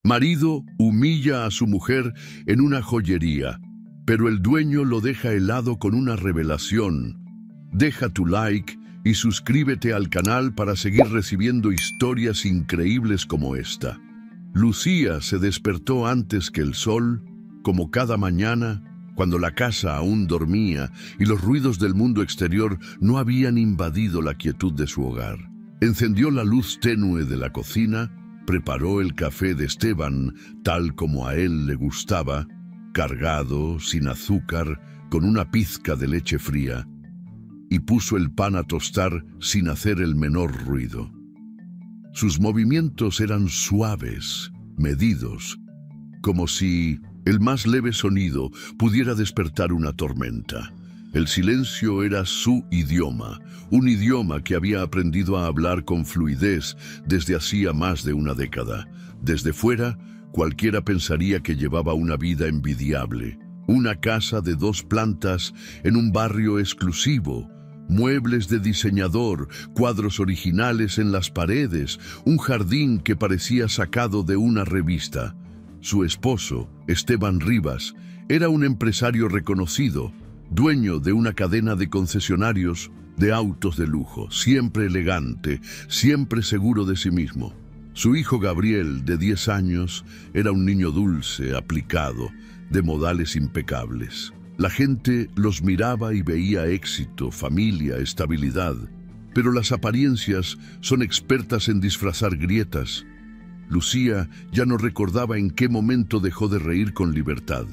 Marido humilla a su mujer en una joyería, pero el dueño lo deja helado con una revelación. Deja tu like y suscríbete al canal para seguir recibiendo historias increíbles como esta. Lucía se despertó antes que el sol, como cada mañana, cuando la casa aún dormía y los ruidos del mundo exterior no habían invadido la quietud de su hogar. Encendió la luz tenue de la cocina, preparó el café de Esteban, tal como a él le gustaba, cargado, sin azúcar, con una pizca de leche fría, y puso el pan a tostar sin hacer el menor ruido. Sus movimientos eran suaves, medidos, como si el más leve sonido pudiera despertar una tormenta. El silencio era su idioma, un idioma que había aprendido a hablar con fluidez desde hacía más de una década. Desde fuera, cualquiera pensaría que llevaba una vida envidiable. Una casa de 2 plantas en un barrio exclusivo, muebles de diseñador, cuadros originales en las paredes, un jardín que parecía sacado de una revista. Su esposo, Esteban Rivas, era un empresario reconocido, dueño de una cadena de concesionarios de autos de lujo, siempre elegante, siempre seguro de sí mismo. Su hijo Gabriel, de 10 años, era un niño dulce, aplicado, de modales impecables. La gente los miraba y veía éxito, familia, estabilidad, pero las apariencias son expertas en disfrazar grietas. Lucía ya no recordaba en qué momento dejó de reír con libertad.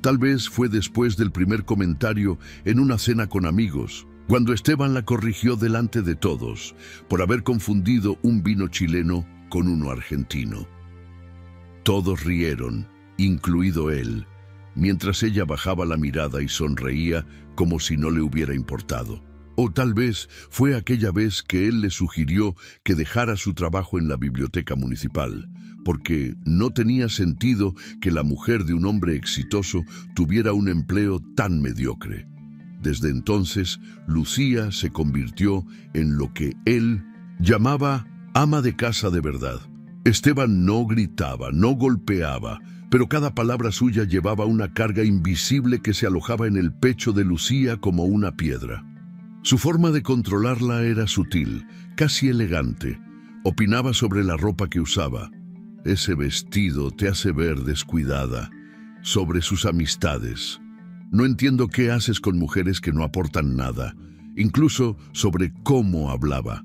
Tal vez fue después del primer comentario en una cena con amigos, cuando Esteban la corrigió delante de todos por haber confundido un vino chileno con uno argentino. Todos rieron, incluido él, mientras ella bajaba la mirada y sonreía como si no le hubiera importado. O tal vez fue aquella vez que él le sugirió que dejara su trabajo en la biblioteca municipal, porque no tenía sentido que la mujer de un hombre exitoso tuviera un empleo tan mediocre. Desde entonces, Lucía se convirtió en lo que él llamaba ama de casa de verdad. Esteban no gritaba, no golpeaba, pero cada palabra suya llevaba una carga invisible que se alojaba en el pecho de Lucía como una piedra. Su forma de controlarla era sutil, casi elegante. Opinaba sobre la ropa que usaba. Ese vestido te hace ver descuidada. Sobre sus amistades. No entiendo qué haces con mujeres que no aportan nada. Incluso sobre cómo hablaba.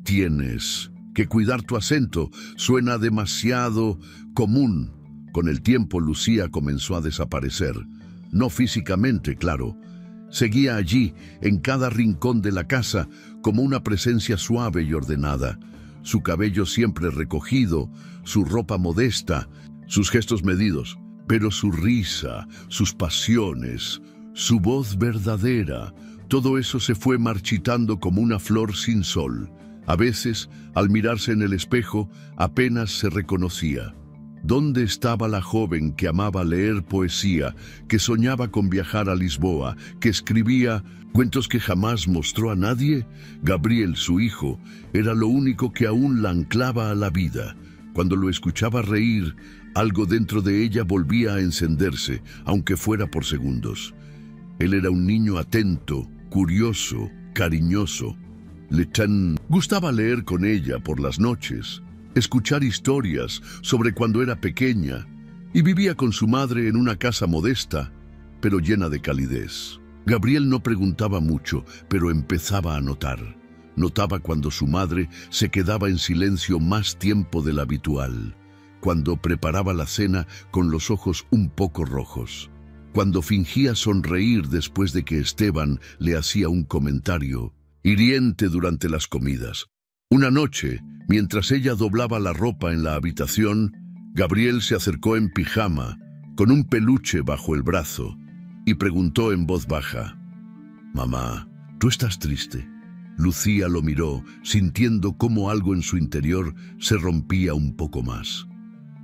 Tienes que cuidar tu acento. Suena demasiado común. Con el tiempo, Lucía comenzó a desaparecer. No físicamente, claro. Seguía allí, en cada rincón de la casa, como una presencia suave y ordenada. Su cabello siempre recogido, su ropa modesta, sus gestos medidos. Pero su risa, sus pasiones, su voz verdadera, todo eso se fue marchitando como una flor sin sol. A veces, al mirarse en el espejo, apenas se reconocía. ¿Dónde estaba la joven que amaba leer poesía, que soñaba con viajar a Lisboa, que escribía cuentos que jamás mostró a nadie? Gabriel, su hijo, era lo único que aún la anclaba a la vida. Cuando lo escuchaba reír, algo dentro de ella volvía a encenderse, aunque fuera por segundos. Él era un niño atento, curioso, cariñoso. Le gustaba leer con ella por las noches, escuchar historias sobre cuando era pequeña, y vivía con su madre en una casa modesta, pero llena de calidez. Gabriel no preguntaba mucho, pero empezaba a notar. Notaba cuando su madre se quedaba en silencio más tiempo del habitual, cuando preparaba la cena con los ojos un poco rojos, cuando fingía sonreír después de que Esteban le hacía un comentario hiriente durante las comidas. Una noche, mientras ella doblaba la ropa en la habitación, Gabriel se acercó en pijama, con un peluche bajo el brazo, y preguntó en voz baja: «Mamá, ¿tú estás triste?» Lucía lo miró, sintiendo cómo algo en su interior se rompía un poco más.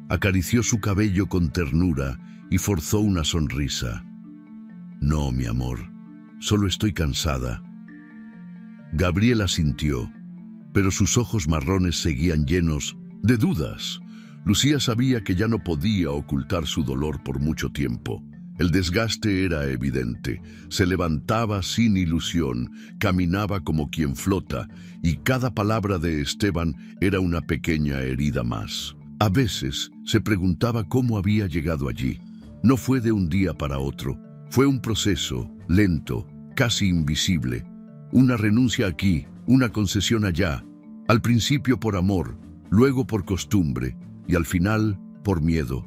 Acarició su cabello con ternura y forzó una sonrisa. «No, mi amor, solo estoy cansada». Gabriel asintió, pero sus ojos marrones seguían llenos de dudas. Lucía sabía que ya no podía ocultar su dolor por mucho tiempo. El desgaste era evidente. Se levantaba sin ilusión, caminaba como quien flota, y cada palabra de Esteban era una pequeña herida más. A veces se preguntaba cómo había llegado allí. No fue de un día para otro. Fue un proceso, lento, casi invisible. Una renuncia aquí, una concesión allá. Al principio por amor, luego por costumbre, y al final por miedo.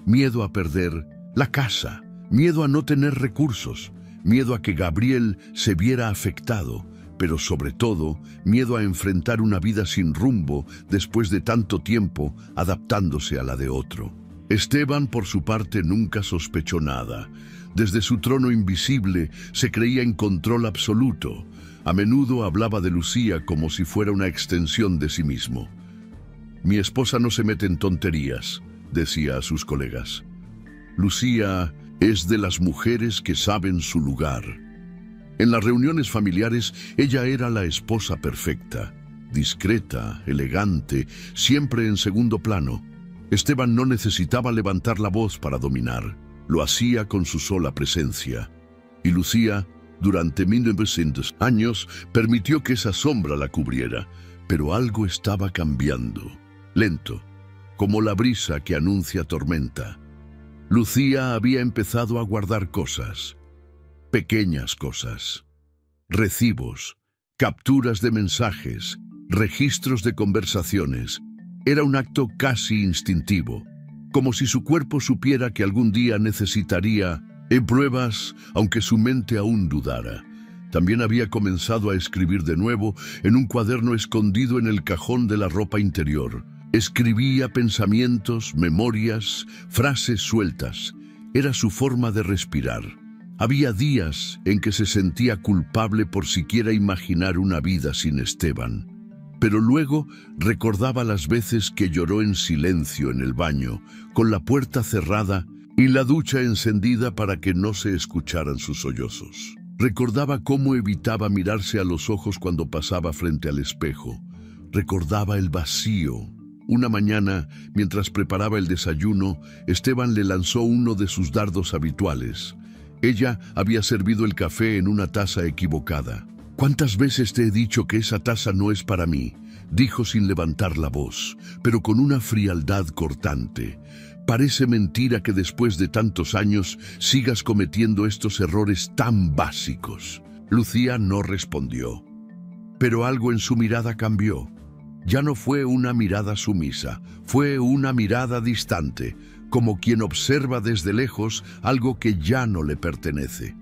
Miedo a perder la casa. Miedo a no tener recursos, miedo a que Gabriel se viera afectado, pero sobre todo, miedo a enfrentar una vida sin rumbo después de tanto tiempo adaptándose a la de otro. Esteban, por su parte, nunca sospechó nada. Desde su trono invisible se creía en control absoluto. A menudo hablaba de Lucía como si fuera una extensión de sí mismo. «Mi esposa no se mete en tonterías», decía a sus colegas. Lucía es de las mujeres que saben su lugar. En las reuniones familiares, ella era la esposa perfecta, discreta, elegante, siempre en segundo plano. Esteban no necesitaba levantar la voz para dominar, lo hacía con su sola presencia. Y Lucía, durante 1900 años, permitió que esa sombra la cubriera, pero algo estaba cambiando, lento, como la brisa que anuncia tormenta. Lucía había empezado a guardar cosas, pequeñas cosas, recibos, capturas de mensajes, registros de conversaciones. Era un acto casi instintivo, como si su cuerpo supiera que algún día necesitaría pruebas, aunque su mente aún dudara. También había comenzado a escribir de nuevo en un cuaderno escondido en el cajón de la ropa interior. Escribía pensamientos, memorias, frases sueltas. Era su forma de respirar. Había días en que se sentía culpable por siquiera imaginar una vida sin Esteban. Pero luego recordaba las veces que lloró en silencio en el baño, con la puerta cerrada y la ducha encendida para que no se escucharan sus sollozos. Recordaba cómo evitaba mirarse a los ojos cuando pasaba frente al espejo. Recordaba el vacío. Una mañana, mientras preparaba el desayuno, Esteban le lanzó uno de sus dardos habituales. Ella había servido el café en una taza equivocada. «¿Cuántas veces te he dicho que esa taza no es para mí?», dijo sin levantar la voz, pero con una frialdad cortante. «Parece mentira que después de tantos años sigas cometiendo estos errores tan básicos». Lucía no respondió, pero algo en su mirada cambió. Ya no fue una mirada sumisa, fue una mirada distante, como quien observa desde lejos algo que ya no le pertenece.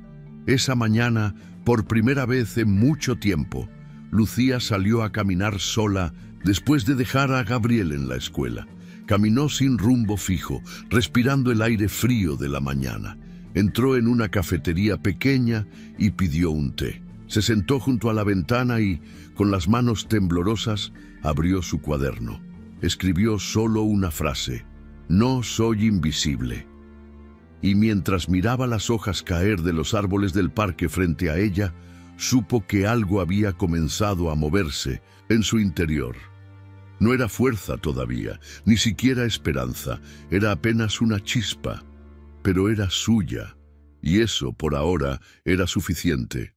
Esa mañana, por primera vez en mucho tiempo, Lucía salió a caminar sola después de dejar a Gabriel en la escuela. Caminó sin rumbo fijo, respirando el aire frío de la mañana. Entró en una cafetería pequeña y pidió un té. Se sentó junto a la ventana y, con las manos temblorosas, abrió su cuaderno. Escribió solo una frase: «No soy invisible». Y mientras miraba las hojas caer de los árboles del parque frente a ella, supo que algo había comenzado a moverse en su interior. No era fuerza todavía, ni siquiera esperanza, era apenas una chispa, pero era suya, y eso, por ahora, era suficiente.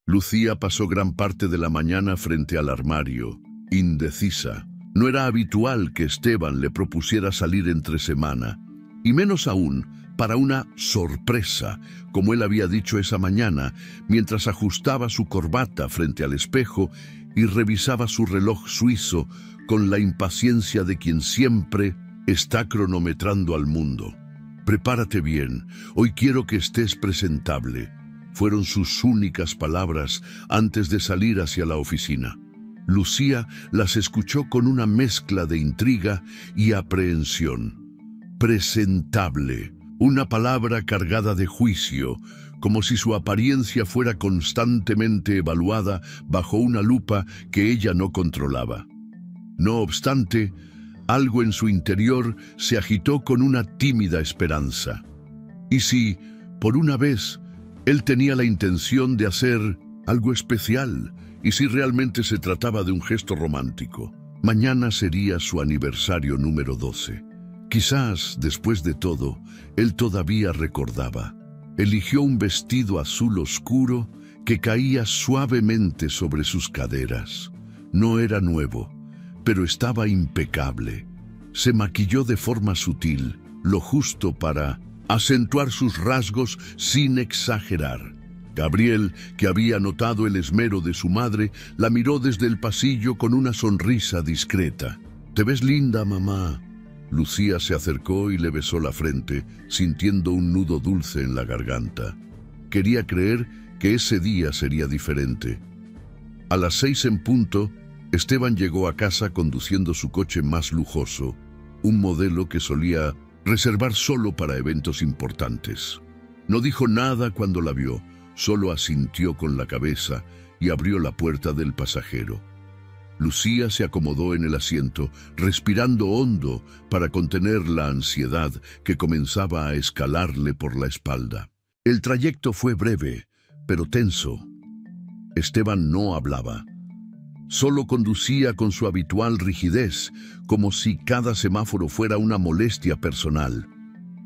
Lucía pasó gran parte de la mañana frente al armario, indecisa. No era habitual que Esteban le propusiera salir entre semana, y menos aún para una sorpresa, como él había dicho esa mañana, mientras ajustaba su corbata frente al espejo y revisaba su reloj suizo con la impaciencia de quien siempre está cronometrando al mundo. «Prepárate bien, hoy quiero que estés presentable», fueron sus únicas palabras antes de salir hacia la oficina. Lucía las escuchó con una mezcla de intriga y aprehensión. Presentable, una palabra cargada de juicio, como si su apariencia fuera constantemente evaluada bajo una lupa que ella no controlaba. No obstante, algo en su interior se agitó con una tímida esperanza. ¿Y si, por una vez, él tenía la intención de hacer algo especial? ¿Y si realmente se trataba de un gesto romántico? Mañana sería su aniversario número 12. Quizás, después de todo, él todavía recordaba. Eligió un vestido azul oscuro que caía suavemente sobre sus caderas. No era nuevo, pero estaba impecable. Se maquilló de forma sutil, lo justo para acentuar sus rasgos sin exagerar. Gabriel, que había notado el esmero de su madre, la miró desde el pasillo con una sonrisa discreta. «Te ves linda, mamá». Lucía se acercó y le besó la frente, sintiendo un nudo dulce en la garganta. Quería creer que ese día sería diferente. A las 6 en punto, Esteban llegó a casa conduciendo su coche más lujoso, un modelo que solía reservar solo para eventos importantes. No dijo nada cuando la vio, solo asintió con la cabeza y abrió la puerta del pasajero. Lucía se acomodó en el asiento, respirando hondo para contener la ansiedad que comenzaba a escalarle por la espalda. El trayecto fue breve, pero tenso. Esteban no hablaba. Solo conducía con su habitual rigidez, como si cada semáforo fuera una molestia personal.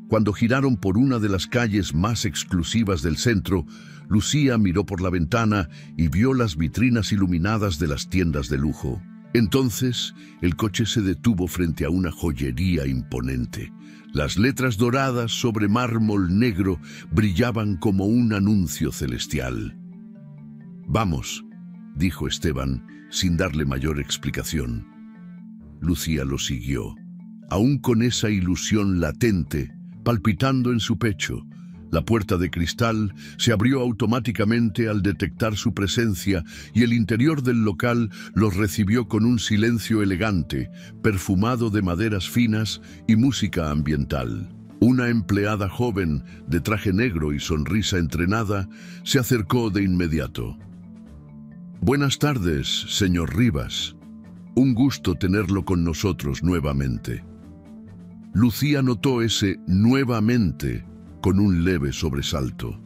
Cuando giraron por una de las calles más exclusivas del centro, Lucía miró por la ventana y vio las vitrinas iluminadas de las tiendas de lujo. Entonces, el coche se detuvo frente a una joyería imponente. Las letras doradas sobre mármol negro brillaban como un anuncio celestial. «Vamos», dijo Esteban, sin darle mayor explicación. Lucía lo siguió, aún con esa ilusión latente, palpitando en su pecho. La puerta de cristal se abrió automáticamente al detectar su presencia y el interior del local los recibió con un silencio elegante, perfumado de maderas finas y música ambiental. Una empleada joven, de traje negro y sonrisa entrenada, se acercó de inmediato. «Buenas tardes, señor Rivas. Un gusto tenerlo con nosotros nuevamente». Lucía notó ese «nuevamente» con un leve sobresalto.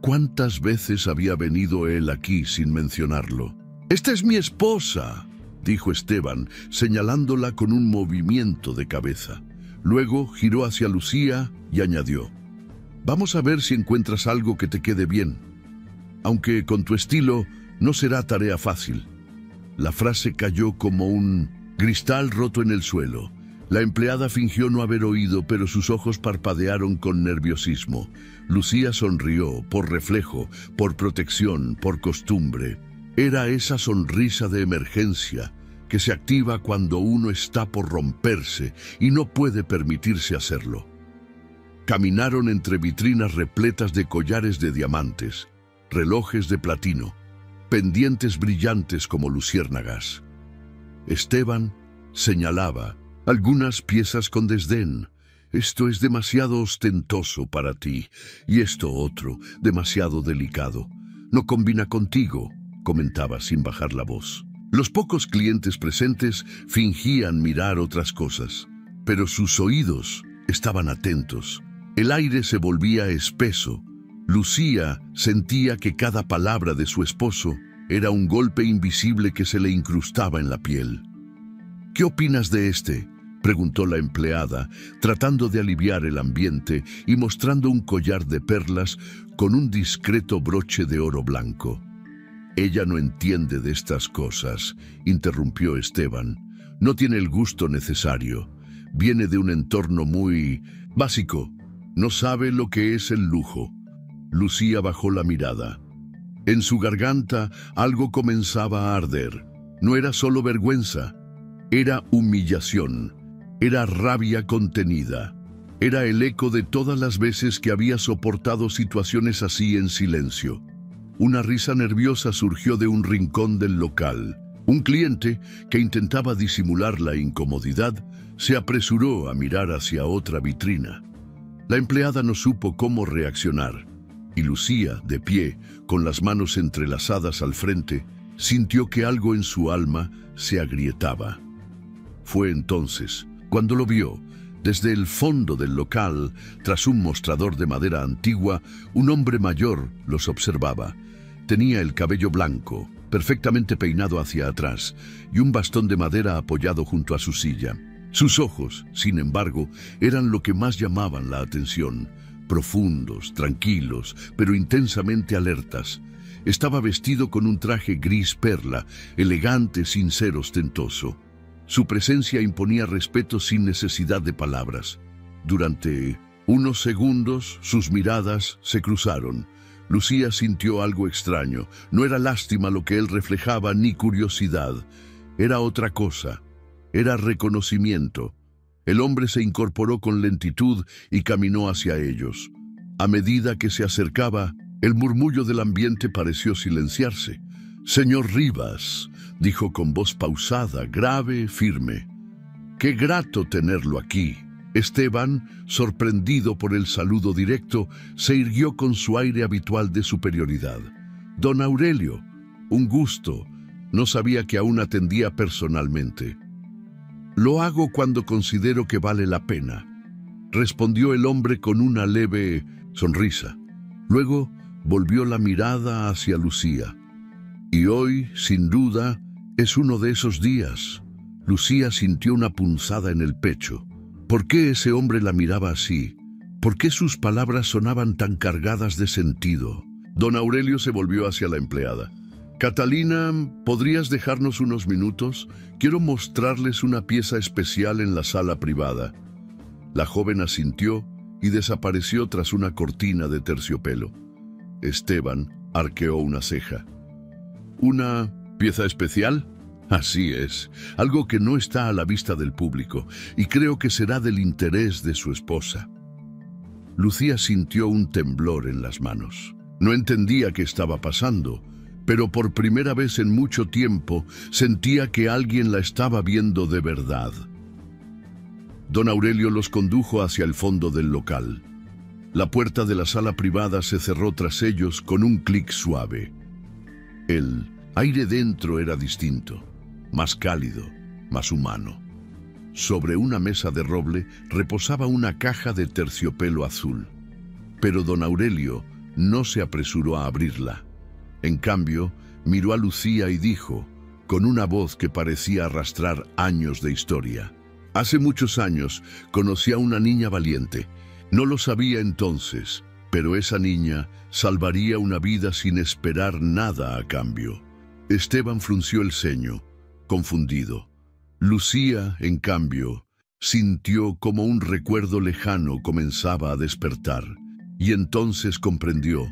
¿Cuántas veces había venido él aquí sin mencionarlo? «Esta es mi esposa», dijo Esteban, señalándola con un movimiento de cabeza. Luego giró hacia Lucía y añadió: «Vamos a ver si encuentras algo que te quede bien. Aunque con tu estilo no será tarea fácil». La frase cayó como un cristal roto en el suelo. La empleada fingió no haber oído, pero sus ojos parpadearon con nerviosismo. Lucía sonrió, por reflejo, por protección, por costumbre. Era esa sonrisa de emergencia que se activa cuando uno está por romperse y no puede permitirse hacerlo. Caminaron entre vitrinas repletas de collares de diamantes, relojes de platino, pendientes brillantes como luciérnagas. Esteban señalaba algunas piezas con desdén. «Esto es demasiado ostentoso para ti, y esto otro, demasiado delicado. No combina contigo», comentaba sin bajar la voz. Los pocos clientes presentes fingían mirar otras cosas, pero sus oídos estaban atentos. El aire se volvía espeso. Lucía sentía que cada palabra de su esposo era un golpe invisible que se le incrustaba en la piel. «¿Qué opinas de este?», preguntó la empleada, tratando de aliviar el ambiente y mostrando un collar de perlas con un discreto broche de oro blanco. «Ella no entiende de estas cosas», interrumpió Esteban. «No tiene el gusto necesario. Viene de un entorno muy básico. No sabe lo que es el lujo». Lucía bajó la mirada. En su garganta algo comenzaba a arder. No era solo vergüenza, era humillación. Era rabia contenida. Era el eco de todas las veces que había soportado situaciones así en silencio. Una risa nerviosa surgió de un rincón del local. Un cliente, que intentaba disimular la incomodidad, se apresuró a mirar hacia otra vitrina. La empleada no supo cómo reaccionar, y Lucía, de pie, con las manos entrelazadas al frente, sintió que algo en su alma se agrietaba. Fue entonces cuando lo vio. Desde el fondo del local, tras un mostrador de madera antigua, un hombre mayor los observaba. Tenía el cabello blanco, perfectamente peinado hacia atrás, y un bastón de madera apoyado junto a su silla. Sus ojos, sin embargo, eran lo que más llamaban la atención, profundos, tranquilos, pero intensamente alertas. Estaba vestido con un traje gris perla, elegante sin ser ostentoso. Su presencia imponía respeto sin necesidad de palabras. Durante unos segundos, sus miradas se cruzaron. Lucía sintió algo extraño. No era lástima lo que él reflejaba ni curiosidad. Era otra cosa. Era reconocimiento. El hombre se incorporó con lentitud y caminó hacia ellos. A medida que se acercaba, el murmullo del ambiente pareció silenciarse. «Señor Rivas», dijo con voz pausada, grave, firme. «Qué grato tenerlo aquí». Esteban, sorprendido por el saludo directo, se irguió con su aire habitual de superioridad. «Don Aurelio, un gusto. No sabía que aún atendía personalmente». «Lo hago cuando considero que vale la pena», respondió el hombre con una leve sonrisa. Luego volvió la mirada hacia Lucía. «Y hoy, sin duda, es uno de esos días». Lucía sintió una punzada en el pecho. ¿Por qué ese hombre la miraba así? ¿Por qué sus palabras sonaban tan cargadas de sentido? Don Aurelio se volvió hacia la empleada. «Catalina, ¿podrías dejarnos unos minutos? Quiero mostrarles una pieza especial en la sala privada». La joven asintió y desapareció tras una cortina de terciopelo. Esteban arqueó una ceja. «¿Una pieza especial?» «Así es, algo que no está a la vista del público, y creo que será del interés de su esposa». Lucía sintió un temblor en las manos. No entendía qué estaba pasando, pero por primera vez en mucho tiempo sentía que alguien la estaba viendo de verdad. Don Aurelio los condujo hacia el fondo del local. La puerta de la sala privada se cerró tras ellos con un clic suave. El aire dentro era distinto, más cálido, más humano. Sobre una mesa de roble reposaba una caja de terciopelo azul. Pero don Aurelio no se apresuró a abrirla. En cambio, miró a Lucía y dijo, con una voz que parecía arrastrar años de historia: «Hace muchos años conocí a una niña valiente. No lo sabía entonces, pero esa niña salvaría una vida sin esperar nada a cambio». Esteban frunció el ceño, confundido. Lucía, en cambio, sintió como un recuerdo lejano comenzaba a despertar. Y entonces comprendió.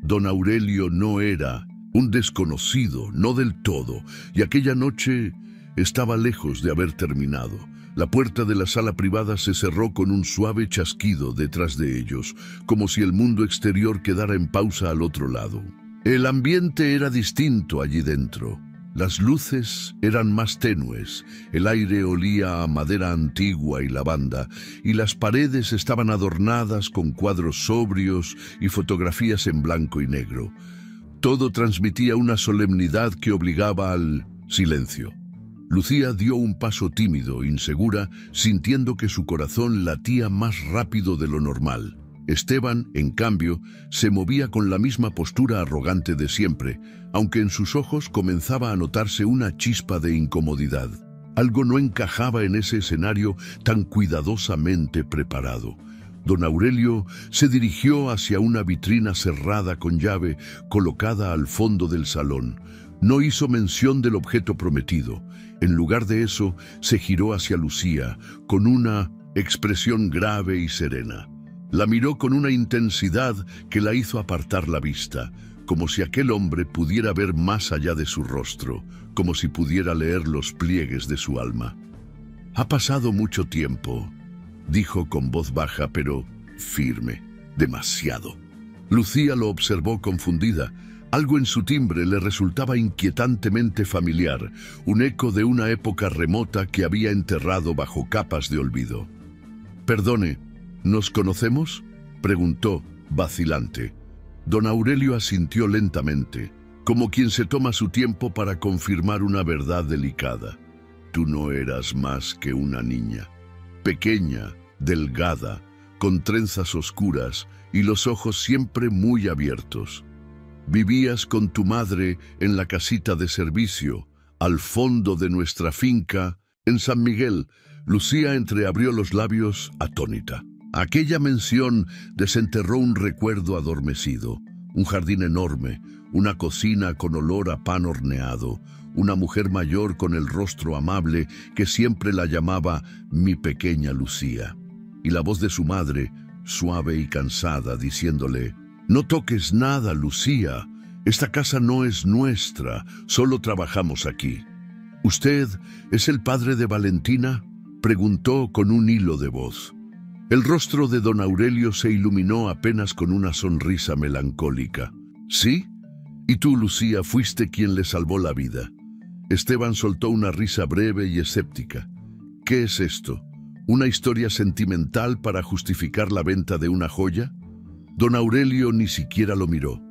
Don Aurelio no era un desconocido, no del todo, y aquella noche estaba lejos de haber terminado. La puerta de la sala privada se cerró con un suave chasquido detrás de ellos, como si el mundo exterior quedara en pausa al otro lado. El ambiente era distinto allí dentro. Las luces eran más tenues, el aire olía a madera antigua y lavanda, y las paredes estaban adornadas con cuadros sobrios y fotografías en blanco y negro. Todo transmitía una solemnidad que obligaba al silencio. Lucía dio un paso tímido, insegura, sintiendo que su corazón latía más rápido de lo normal. Esteban, en cambio, se movía con la misma postura arrogante de siempre, aunque en sus ojos comenzaba a notarse una chispa de incomodidad. Algo no encajaba en ese escenario tan cuidadosamente preparado. Don Aurelio se dirigió hacia una vitrina cerrada con llave colocada al fondo del salón. No hizo mención del objeto prometido. En lugar de eso, se giró hacia Lucía con una expresión grave y serena. La miró con una intensidad que la hizo apartar la vista, como si aquel hombre pudiera ver más allá de su rostro, como si pudiera leer los pliegues de su alma. «Ha pasado mucho tiempo», dijo con voz baja pero firme. «Demasiado». Lucía lo observó confundida. Algo en su timbre le resultaba inquietantemente familiar, un eco de una época remota que había enterrado bajo capas de olvido. «Perdone, ¿nos conocemos?», preguntó, vacilante. Don Aurelio asintió lentamente, como quien se toma su tiempo para confirmar una verdad delicada. «Tú no eras más que una niña, pequeña, delgada, con trenzas oscuras y los ojos siempre muy abiertos. Vivías con tu madre en la casita de servicio, al fondo de nuestra finca, en San Miguel, Lucía entreabrió los labios atónita. Aquella mención desenterró un recuerdo adormecido. Un jardín enorme, una cocina con olor a pan horneado, una mujer mayor con el rostro amable que siempre la llamaba mi pequeña Lucía. Y la voz de su madre, suave y cansada, diciéndole: «No toques nada, Lucía. Esta casa no es nuestra, solo trabajamos aquí». «¿Usted es el padre de Valentina?», preguntó con un hilo de voz. El rostro de don Aurelio se iluminó apenas con una sonrisa melancólica. «¿Sí? Y tú, Lucía, fuiste quien le salvó la vida». Esteban soltó una risa breve y escéptica. «¿Qué es esto? ¿Una historia sentimental para justificar la venta de una joya?». Don Aurelio ni siquiera lo miró.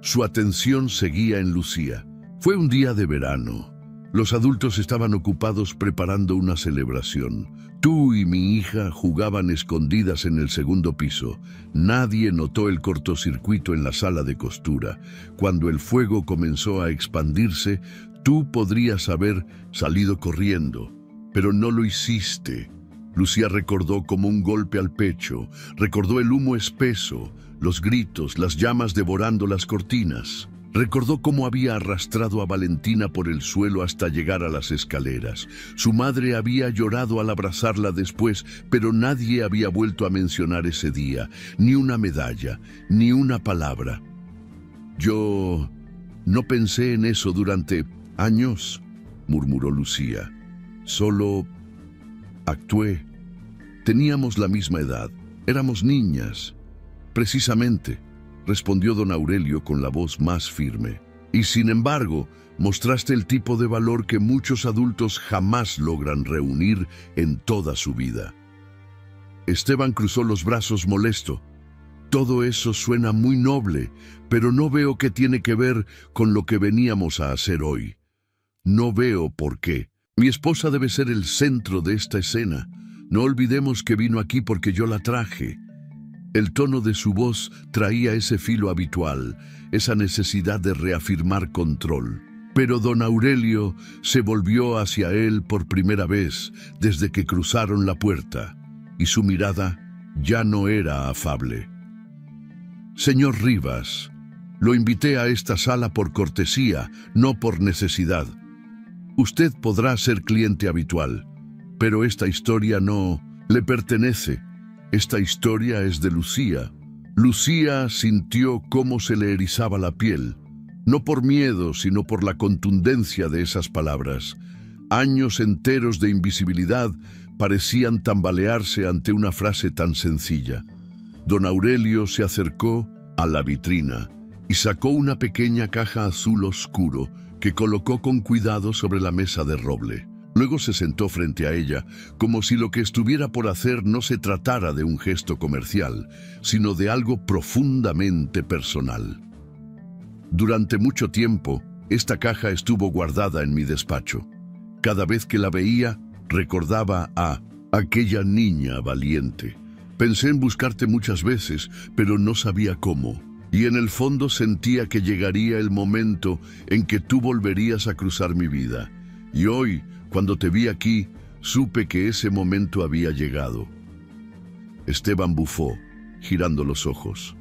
Su atención seguía en Lucía. Fue un día de verano. Los adultos estaban ocupados preparando una celebración. Tú y mi hija jugaban escondidas en el segundo piso. Nadie notó el cortocircuito en la sala de costura. Cuando el fuego comenzó a expandirse, tú podrías haber salido corriendo, pero no lo hiciste. Lucía recordó como un golpe al pecho, recordó el humo espeso, los gritos, las llamas devorando las cortinas. Recordó cómo había arrastrado a Valentina por el suelo hasta llegar a las escaleras. Su madre había llorado al abrazarla después, pero nadie había vuelto a mencionar ese día, ni una medalla, ni una palabra. «Yo no pensé en eso durante años», murmuró Lucía. «Solo actué. Teníamos la misma edad. Éramos niñas». «Precisamente», respondió don Aurelio con la voz más firme. «Y sin embargo, mostraste el tipo de valor que muchos adultos jamás logran reunir en toda su vida». Esteban cruzó los brazos molesto. «Todo eso suena muy noble, pero no veo qué tiene que ver con lo que veníamos a hacer hoy. No veo por qué. Mi esposa debe ser el centro de esta escena. No olvidemos que vino aquí porque yo la traje». El tono de su voz traía ese filo habitual, esa necesidad de reafirmar control. Pero don Aurelio se volvió hacia él por primera vez desde que cruzaron la puerta, y su mirada ya no era afable. «Señor Rivas, lo invité a esta sala por cortesía, no por necesidad. Usted podrá ser cliente habitual, pero esta historia no le pertenece. Esta historia es de Lucía». Lucía sintió cómo se le erizaba la piel, no por miedo, sino por la contundencia de esas palabras. Años enteros de invisibilidad parecían tambalearse ante una frase tan sencilla. Don Aurelio se acercó a la vitrina y sacó una pequeña caja azul oscuro que colocó con cuidado sobre la mesa de roble. Luego se sentó frente a ella, como si lo que estuviera por hacer no se tratara de un gesto comercial, sino de algo profundamente personal. Durante mucho tiempo, esta caja estuvo guardada en mi despacho. Cada vez que la veía, recordaba a aquella niña valiente. Pensé en buscarte muchas veces, pero no sabía cómo. Y en el fondo sentía que llegaría el momento en que tú volverías a cruzar mi vida. Y hoy, cuando te vi aquí, supe que ese momento había llegado». Esteban bufó, girando los ojos.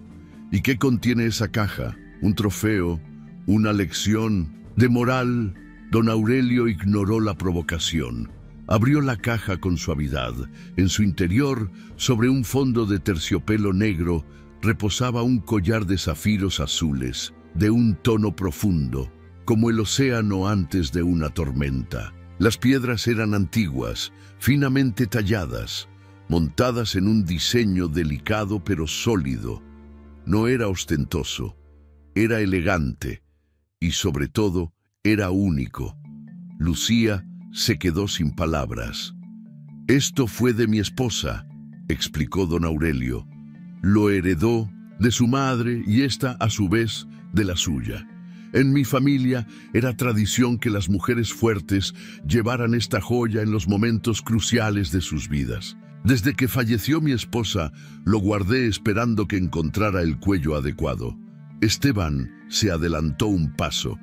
«¿Y qué contiene esa caja? ¿Un trofeo? ¿Una lección de moral?» Don Aurelio ignoró la provocación. Abrió la caja con suavidad. En su interior, sobre un fondo de terciopelo negro, reposaba un collar de zafiros azules, de un tono profundo, como el océano antes de una tormenta. Las piedras eran antiguas, finamente talladas, montadas en un diseño delicado pero sólido. No era ostentoso, era elegante y, sobre todo, era único. Lucía se quedó sin palabras. «Esto fue de mi esposa», explicó don Aurelio. «Lo heredó de su madre y esta, a su vez, de la suya. En mi familia era tradición que las mujeres fuertes llevaran esta joya en los momentos cruciales de sus vidas. Desde que falleció mi esposa, lo guardé esperando que encontrara el cuello adecuado». Esteban se adelantó un paso.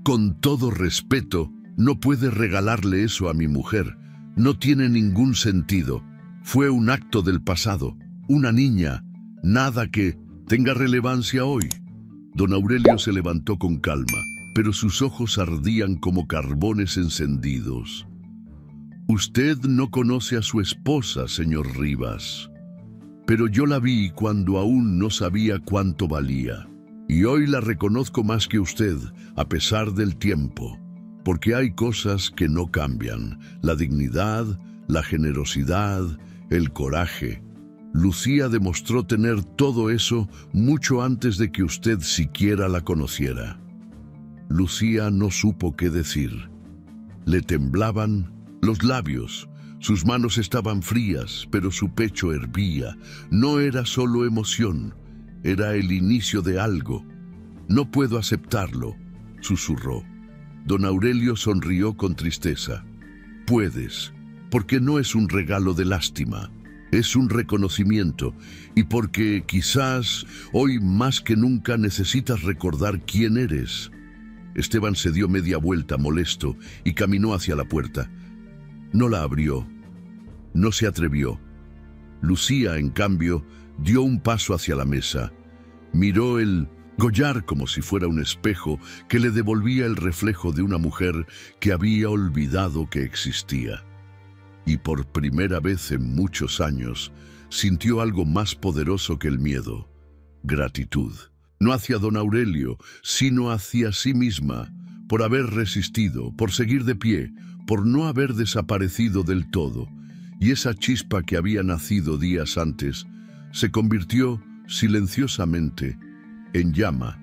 «Con todo respeto, no puede regalarle eso a mi mujer. No tiene ningún sentido. Fue un acto del pasado, una niña, nada que tenga relevancia hoy. Don Aurelio se levantó con calma, pero sus ojos ardían como carbones encendidos. Usted no conoce a su esposa, señor Rivas, pero yo la vi cuando aún no sabía cuánto valía. Y hoy la reconozco más que usted, a pesar del tiempo, porque hay cosas que no cambian: la dignidad, la generosidad, el coraje. Lucía demostró tener todo eso mucho antes de que usted siquiera la conociera. Lucía no supo qué decir. Le temblaban los labios, sus manos estaban frías, pero su pecho hervía. No era solo emoción, era el inicio de algo. No puedo aceptarlo, susurró. Don Aurelio sonrió con tristeza. Puedes, porque no es un regalo de lástima. Es un reconocimiento, y porque quizás hoy más que nunca necesitas recordar quién eres. Esteban se dio media vuelta molesto y caminó hacia la puerta. No la abrió, no se atrevió. Lucía, en cambio, dio un paso hacia la mesa. Miró el collar como si fuera un espejo que le devolvía el reflejo de una mujer que había olvidado que existía. Y por primera vez en muchos años sintió algo más poderoso que el miedo: gratitud. No hacia don Aurelio, sino hacia sí misma, por haber resistido, por seguir de pie, por no haber desaparecido del todo. Y esa chispa que había nacido días antes se convirtió silenciosamente en llama.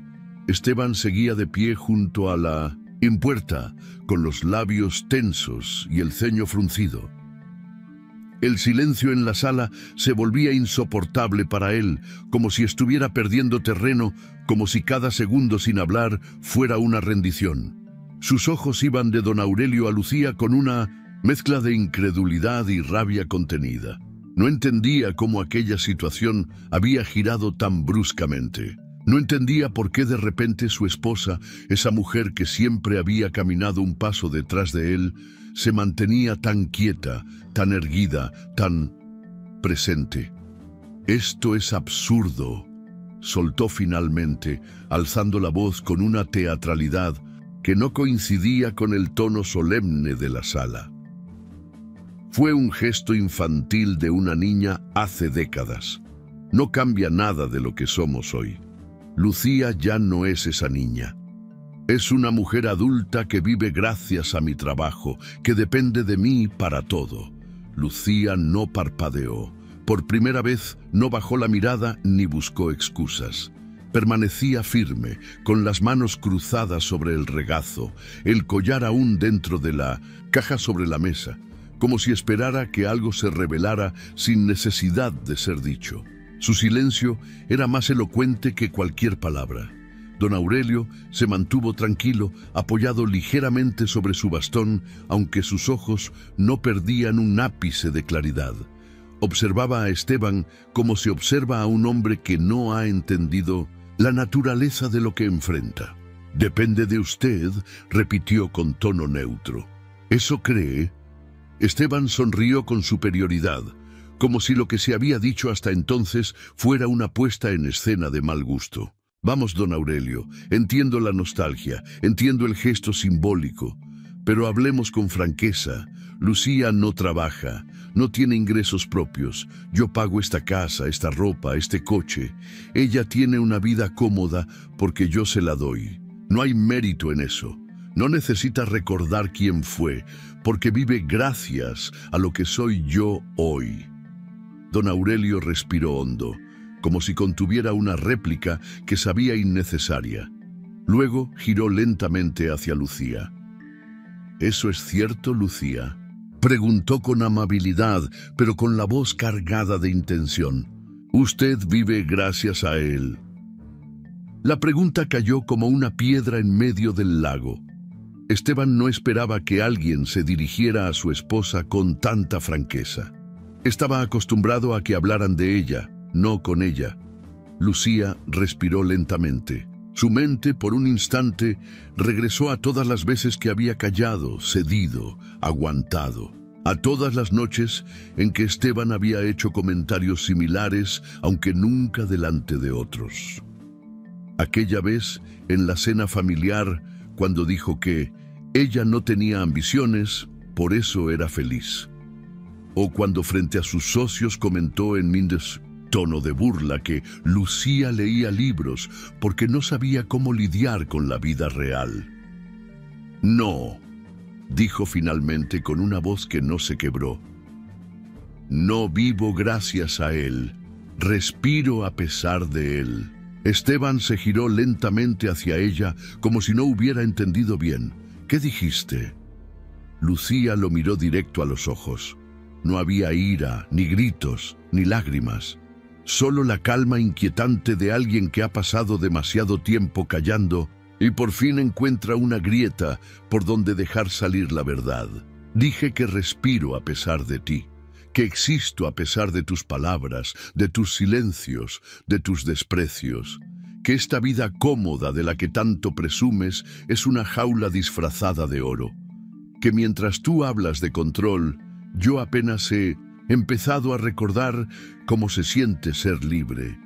Esteban seguía de pie junto a la impuerta, con los labios tensos y el ceño fruncido. El silencio en la sala se volvía insoportable para él, como si estuviera perdiendo terreno, como si cada segundo sin hablar fuera una rendición. Sus ojos iban de don Aurelio a Lucía con una mezcla de incredulidad y rabia contenida. No entendía cómo aquella situación había girado tan bruscamente. No entendía por qué de repente su esposa, esa mujer que siempre había caminado un paso detrás de él, se mantenía tan quieta, tan erguida, tan presente. «Esto es absurdo», soltó finalmente, alzando la voz con una teatralidad que no coincidía con el tono solemne de la sala. Fue un gesto infantil de una niña hace décadas. No cambia nada de lo que somos hoy. Lucía ya no es esa niña. Es una mujer adulta que vive gracias a mi trabajo, que depende de mí para todo. Lucía no parpadeó. Por primera vez no bajó la mirada ni buscó excusas. Permanecía firme, con las manos cruzadas sobre el regazo, el collar aún dentro de la caja sobre la mesa, como si esperara que algo se revelara sin necesidad de ser dicho. Su silencio era más elocuente que cualquier palabra. Don Aurelio se mantuvo tranquilo, apoyado ligeramente sobre su bastón, aunque sus ojos no perdían un ápice de claridad. Observaba a Esteban como se observa a un hombre que no ha entendido la naturaleza de lo que enfrenta. «Depende de usted», repitió con tono neutro. «¿Eso cree?» Esteban sonrió con superioridad, como si lo que se había dicho hasta entonces fuera una puesta en escena de mal gusto. «Vamos, don Aurelio, entiendo la nostalgia, entiendo el gesto simbólico, pero hablemos con franqueza. Lucía no trabaja, no tiene ingresos propios. Yo pago esta casa, esta ropa, este coche. Ella tiene una vida cómoda porque yo se la doy. No hay mérito en eso. No necesita recordar quién fue, porque vive gracias a lo que soy yo hoy». Don Aurelio respiró hondo, como si contuviera una réplica que sabía innecesaria. Luego giró lentamente hacia Lucía. «¿Eso es cierto, Lucía?», preguntó con amabilidad, pero con la voz cargada de intención. «¿Usted vive gracias a él?». La pregunta cayó como una piedra en medio del lago. Esteban no esperaba que alguien se dirigiera a su esposa con tanta franqueza. Estaba acostumbrado a que hablaran de ella, no con ella. Lucía respiró lentamente. Su mente, por un instante, regresó a todas las veces que había callado, cedido, aguantado. a todas las noches en que Esteban había hecho comentarios similares, aunque nunca delante de otros. Aquella vez, en la cena familiar, cuando dijo que ella no tenía ambiciones, por eso era feliz. O cuando frente a sus socios comentó en tono de burla que Lucía leía libros porque no sabía cómo lidiar con la vida real. No, dijo finalmente con una voz que no se quebró. No vivo gracias a él, respiro a pesar de él. Esteban se giró lentamente hacia ella como si no hubiera entendido bien. ¿Qué dijiste? Lucía lo miró directo a los ojos. No había ira, ni gritos, ni lágrimas. Solo la calma inquietante de alguien que ha pasado demasiado tiempo callando y por fin encuentra una grieta por donde dejar salir la verdad. Dije que respiro a pesar de ti, que existo a pesar de tus palabras, de tus silencios, de tus desprecios, que esta vida cómoda de la que tanto presumes es una jaula disfrazada de oro, que mientras tú hablas de control, yo apenas he empezado a recordar cómo se siente ser libre.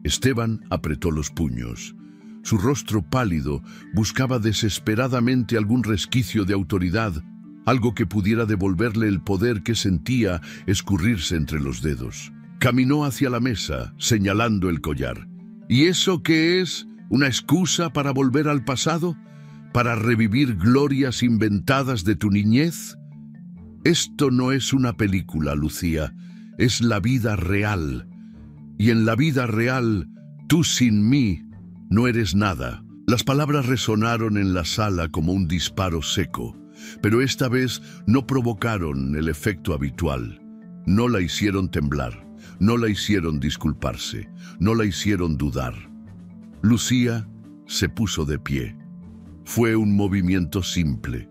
Esteban apretó los puños. Su rostro pálido buscaba desesperadamente algún resquicio de autoridad, algo que pudiera devolverle el poder que sentía escurrirse entre los dedos. Caminó hacia la mesa, señalando el collar. ¿Y eso qué es? ¿Una excusa para volver al pasado? ¿Para revivir glorias inventadas de tu niñez? Esto no es una película, Lucía, es la vida real. Y en la vida real, tú sin mí no eres nada. Las palabras resonaron en la sala como un disparo seco, pero esta vez no provocaron el efecto habitual. No la hicieron temblar, no la hicieron disculparse, no la hicieron dudar. Lucía se puso de pie. Fue un movimiento simple,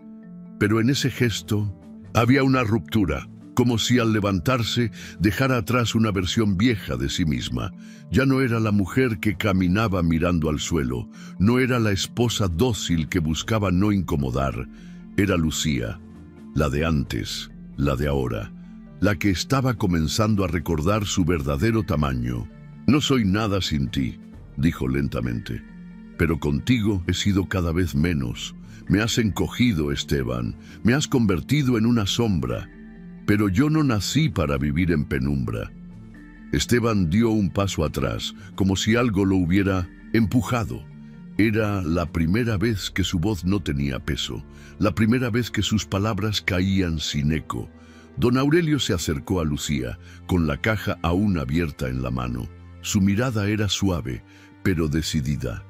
pero en ese gesto había una ruptura, como si al levantarse dejara atrás una versión vieja de sí misma. Ya no era la mujer que caminaba mirando al suelo, no era la esposa dócil que buscaba no incomodar. Era Lucía, la de antes, la de ahora, la que estaba comenzando a recordar su verdadero tamaño. No soy nada sin ti, dijo lentamente, pero contigo he sido cada vez menos. Me has encogido, Esteban, me has convertido en una sombra, pero yo no nací para vivir en penumbra. Esteban dio un paso atrás, como si algo lo hubiera empujado. Era la primera vez que su voz no tenía peso, la primera vez que sus palabras caían sin eco. Don Aurelio se acercó a Lucía, con la caja aún abierta en la mano. Su mirada era suave, pero decidida.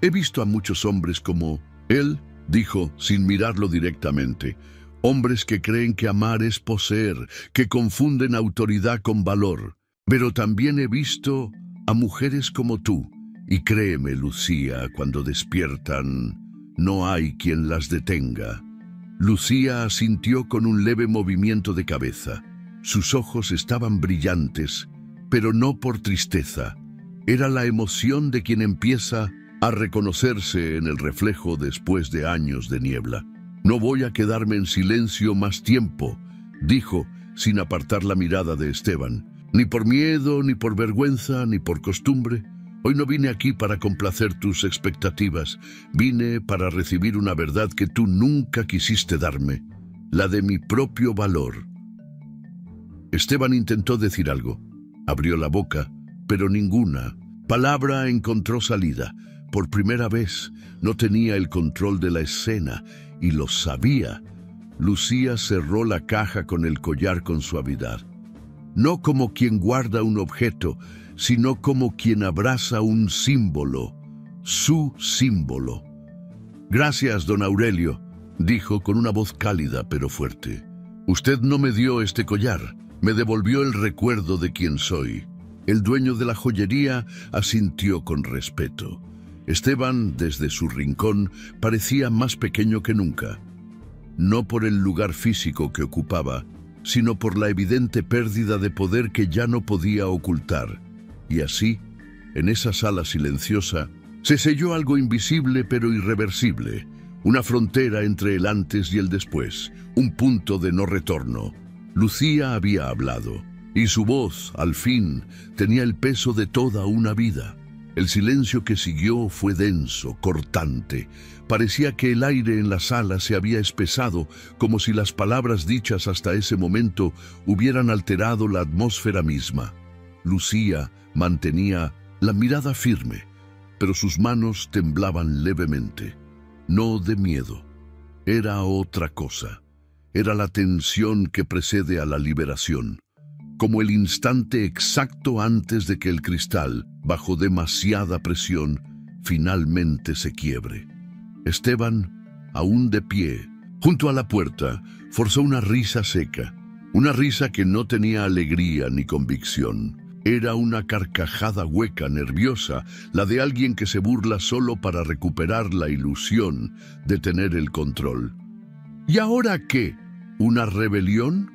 He visto a muchos hombres como él, dijo sin mirarlo directamente. Hombres que creen que amar es poseer, que confunden autoridad con valor. Pero también he visto a mujeres como tú. Y créeme, Lucía, cuando despiertan, no hay quien las detenga. Lucía asintió con un leve movimiento de cabeza. Sus ojos estaban brillantes, pero no por tristeza. Era la emoción de quien empieza a reconocerse en el reflejo después de años de niebla. No voy a quedarme en silencio más tiempo, dijo, sin apartar la mirada de Esteban. Ni por miedo, ni por vergüenza, ni por costumbre. Hoy no vine aquí para complacer tus expectativas. Vine para recibir una verdad que tú nunca quisiste darme, la de mi propio valor. Esteban intentó decir algo. Abrió la boca, pero ninguna palabra encontró salida. Por primera vez no tenía el control de la escena y lo sabía. Lucía cerró la caja con el collar con suavidad. No como quien guarda un objeto, sino como quien abraza un símbolo, su símbolo. Gracias, don Aurelio, dijo con una voz cálida pero fuerte. Usted no me dio este collar, me devolvió el recuerdo de quién soy. El dueño de la joyería asintió con respeto. Esteban, desde su rincón, parecía más pequeño que nunca. No por el lugar físico que ocupaba, sino por la evidente pérdida de poder que ya no podía ocultar. Y así, en esa sala silenciosa, se selló algo invisible pero irreversible, una frontera entre el antes y el después, un punto de no retorno. Lucía había hablado, y su voz, al fin, tenía el peso de toda una vida. El silencio que siguió fue denso, cortante. Parecía que el aire en la sala se había espesado, como si las palabras dichas hasta ese momento hubieran alterado la atmósfera misma. Lucía mantenía la mirada firme, pero sus manos temblaban levemente. No de miedo, era otra cosa. Era la tensión que precede a la liberación, como el instante exacto antes de que el cristal, bajo demasiada presión, finalmente se quiebre. Esteban, aún de pie, junto a la puerta, forzó una risa seca, una risa que no tenía alegría ni convicción. Era una carcajada hueca, nerviosa, la de alguien que se burla solo para recuperar la ilusión de tener el control. ¿Y ahora qué? ¿Una rebelión?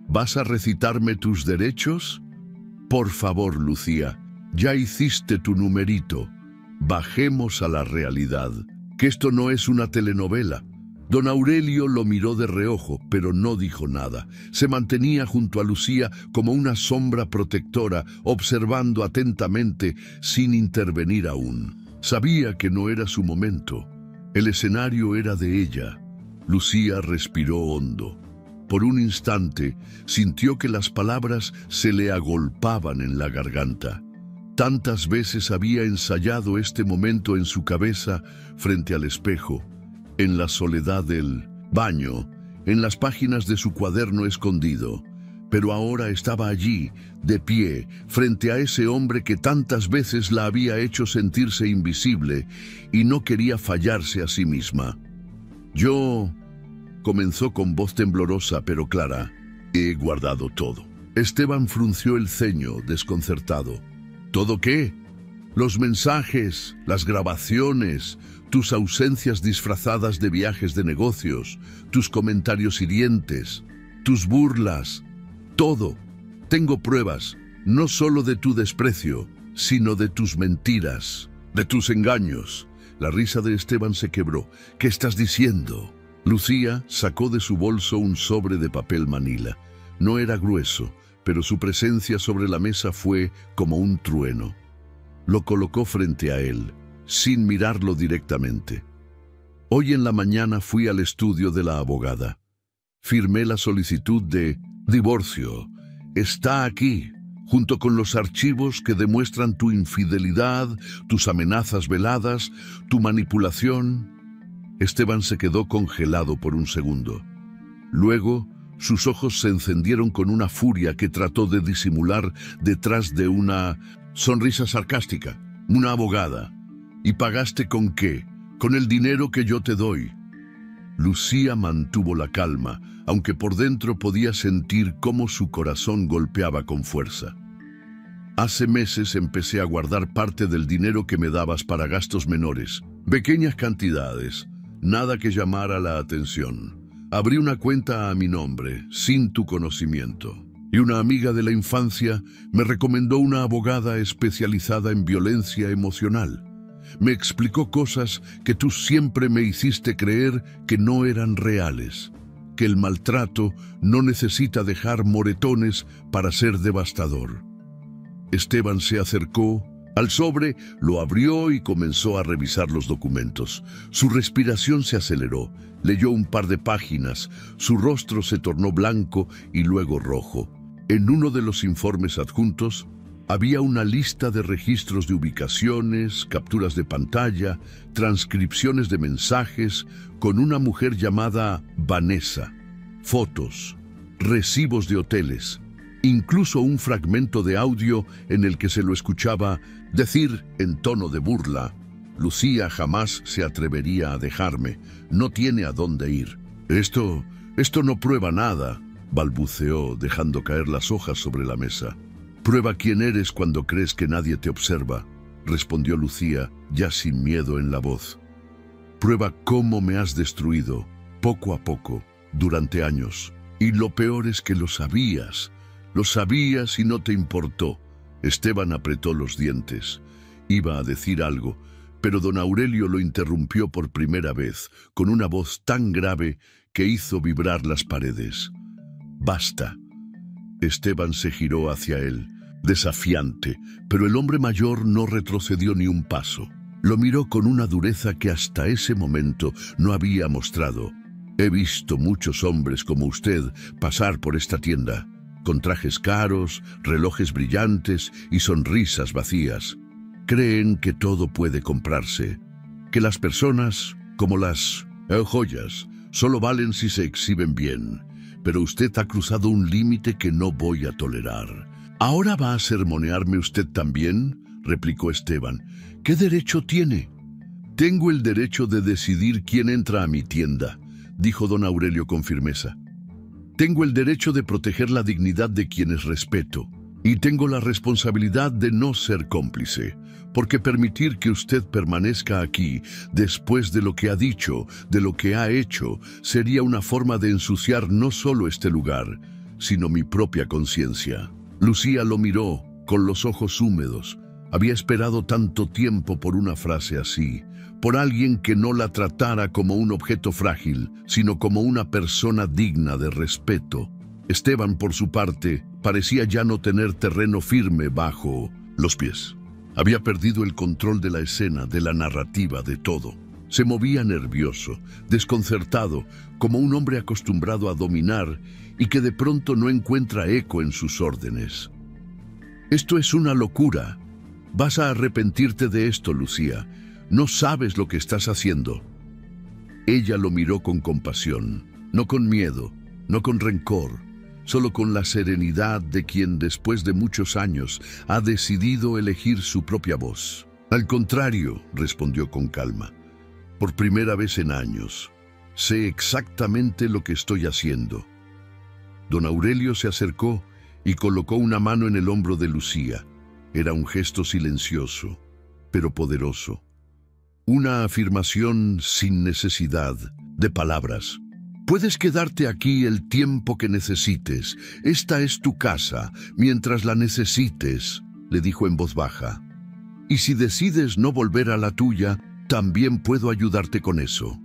¿Vas a recitarme tus derechos? Por favor, Lucía, ya hiciste tu numerito. Bajemos a la realidad, que esto no es una telenovela. Don Aurelio lo miró de reojo, pero no dijo nada. Se mantenía junto a Lucía como una sombra protectora, observando atentamente, sin intervenir aún. Sabía que no era su momento. El escenario era de ella. Lucía respiró hondo. Por un instante, sintió que las palabras se le agolpaban en la garganta. Tantas veces había ensayado este momento en su cabeza frente al espejo, en la soledad del baño, en las páginas de su cuaderno escondido. Pero ahora estaba allí, de pie, frente a ese hombre que tantas veces la había hecho sentirse invisible y no quería fallarse a sí misma. Yo... comenzó con voz temblorosa pero clara. He guardado todo. Esteban frunció el ceño, desconcertado. ¿Todo qué? Los mensajes, las grabaciones, tus ausencias disfrazadas de viajes de negocios, tus comentarios hirientes, tus burlas, todo. Tengo pruebas, no solo de tu desprecio, sino de tus mentiras, de tus engaños. La risa de Esteban se quebró. ¿Qué estás diciendo? Lucía sacó de su bolso un sobre de papel manila. No era grueso, pero su presencia sobre la mesa fue como un trueno. Lo colocó frente a él, sin mirarlo directamente. Hoy en la mañana fui al estudio de la abogada. Firmé la solicitud de divorcio. Está aquí, junto con los archivos que demuestran tu infidelidad, tus amenazas veladas, tu manipulación. Esteban se quedó congelado por un segundo. Luego, sus ojos se encendieron con una furia que trató de disimular detrás de una sonrisa sarcástica. Una abogada. ¿Y pagaste con qué? Con el dinero que yo te doy. Lucía mantuvo la calma, aunque por dentro podía sentir cómo su corazón golpeaba con fuerza. Hace meses empecé a guardar parte del dinero que me dabas para gastos menores. Pequeñas cantidades. Nada que llamara la atención. Abrí una cuenta a mi nombre, sin tu conocimiento. Y una amiga de la infancia me recomendó una abogada especializada en violencia emocional. Me explicó cosas que tú siempre me hiciste creer que no eran reales. Que el maltrato no necesita dejar moretones para ser devastador. Esteban se acercó al sobre, lo abrió y comenzó a revisar los documentos. Su respiración se aceleró, leyó un par de páginas, su rostro se tornó blanco y luego rojo. En uno de los informes adjuntos había una lista de registros de ubicaciones, capturas de pantalla, transcripciones de mensajes con una mujer llamada Vanessa, fotos, recibos de hoteles, incluso un fragmento de audio en el que se lo escuchaba decir en tono de burla: Lucía jamás se atrevería a dejarme, no tiene a dónde ir. Esto no prueba nada, balbuceó, dejando caer las hojas sobre la mesa. Prueba quién eres cuando crees que nadie te observa, respondió Lucía, ya sin miedo en la voz. Prueba cómo me has destruido, poco a poco, durante años. Y lo peor es que lo sabías y no te importó. Esteban apretó los dientes. Iba a decir algo, Pero don Aurelio lo interrumpió por primera vez, con una voz tan grave que hizo vibrar las paredes. «Basta». Esteban se giró hacia él, desafiante, pero el hombre mayor no retrocedió ni un paso. Lo miró con una dureza que hasta ese momento no había mostrado. «He visto muchos hombres como usted pasar por esta tienda, con trajes caros, relojes brillantes y sonrisas vacías. Creen que todo puede comprarse, que las personas, como las joyas, solo valen si se exhiben bien. Pero usted ha cruzado un límite que no voy a tolerar». «¿Ahora va a sermonearme usted también?», replicó Esteban. «¿Qué derecho tiene?». «Tengo el derecho de decidir quién entra a mi tienda», dijo don Aurelio con firmeza. «Tengo el derecho de proteger la dignidad de quienes respeto. Y tengo la responsabilidad de no ser cómplice, porque permitir que usted permanezca aquí después de lo que ha dicho, de lo que ha hecho, sería una forma de ensuciar no solo este lugar, sino mi propia conciencia». Lucía lo miró con los ojos húmedos. Había esperado tanto tiempo por una frase así, por alguien que no la tratara como un objeto frágil, sino como una persona digna de respeto. Esteban, por su parte, parecía ya no tener terreno firme bajo los pies. Había perdido el control de la escena, de la narrativa, de todo. Se movía nervioso, desconcertado, como un hombre acostumbrado a dominar y que de pronto no encuentra eco en sus órdenes. «Esto es una locura. Vas a arrepentirte de esto, Lucía. No sabes lo que estás haciendo». Ella lo miró con compasión, no con miedo, no con rencor, solo con la serenidad de quien después de muchos años ha decidido elegir su propia voz. «Al contrario», respondió con calma, «por primera vez en años, sé exactamente lo que estoy haciendo». Don Aurelio se acercó y colocó una mano en el hombro de Lucía. Era un gesto silencioso, pero poderoso. Una afirmación sin necesidad de palabras. «Puedes quedarte aquí el tiempo que necesites. Esta es tu casa, mientras la necesites», le dijo en voz baja. «Y si decides no volver a la tuya, también puedo ayudarte con eso».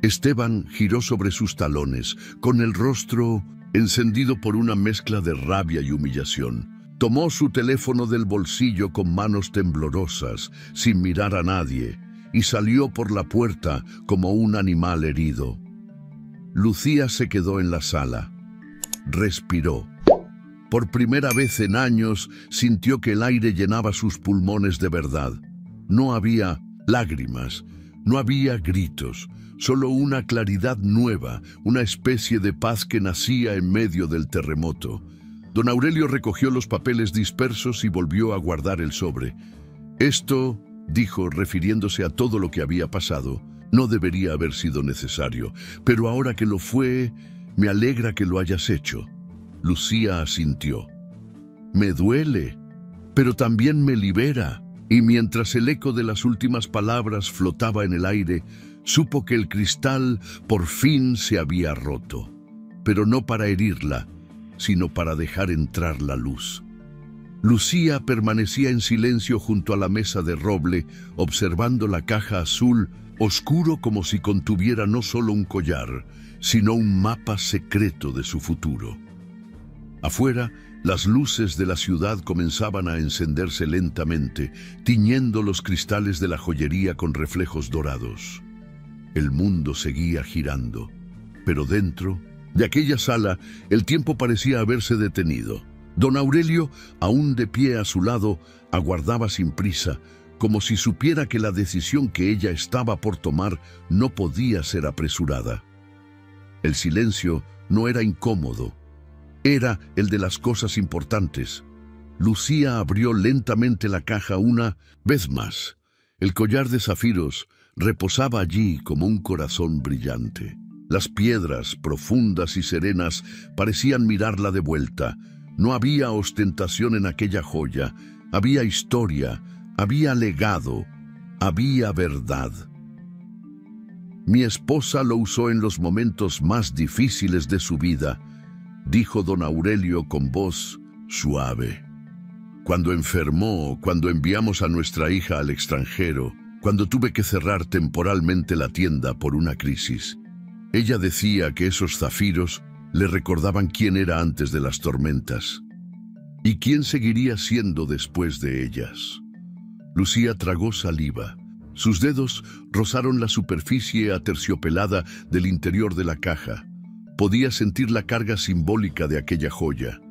Esteban giró sobre sus talones, con el rostro encendido por una mezcla de rabia y humillación. Tomó su teléfono del bolsillo con manos temblorosas, sin mirar a nadie, y salió por la puerta como un animal herido. Lucía se quedó en la sala. Respiró. Por primera vez en años sintió que el aire llenaba sus pulmones de verdad. No había lágrimas, no había gritos, solo una claridad nueva, una especie de paz que nacía en medio del terremoto. Don Aurelio recogió los papeles dispersos y volvió a guardar el sobre. «Esto», dijo, refiriéndose a todo lo que había pasado, «no debería haber sido necesario, pero ahora que lo fue, me alegra que lo hayas hecho». Lucía asintió. «Me duele, pero también me libera». Y mientras el eco de las últimas palabras flotaba en el aire, supo que el cristal por fin se había roto, pero no para herirla, sino para dejar entrar la luz. Lucía permanecía en silencio junto a la mesa de roble, observando la caja azul, oscuro como si contuviera no solo un collar, sino un mapa secreto de su futuro. Afuera, las luces de la ciudad comenzaban a encenderse lentamente, tiñendo los cristales de la joyería con reflejos dorados. El mundo seguía girando, pero dentro de aquella sala el tiempo parecía haberse detenido. Don Aurelio, aún de pie a su lado, aguardaba sin prisa, como si supiera que la decisión que ella estaba por tomar no podía ser apresurada. El silencio no era incómodo, era el de las cosas importantes. Lucía abrió lentamente la caja una vez más. El collar de zafiros reposaba allí como un corazón brillante. Las piedras, profundas y serenas, parecían mirarla de vuelta. No había ostentación en aquella joya. Había historia, había legado, había verdad. «Mi esposa lo usó en los momentos más difíciles de su vida», dijo don Aurelio con voz suave. «Cuando enfermó, cuando enviamos a nuestra hija al extranjero, cuando tuve que cerrar temporalmente la tienda por una crisis. Ella decía que esos zafiros le recordaban quién era antes de las tormentas y quién seguiría siendo después de ellas. Lucía tragó saliva. Sus dedos rozaron la superficie aterciopelada del interior de la caja. Podía sentir la carga simbólica de aquella joya,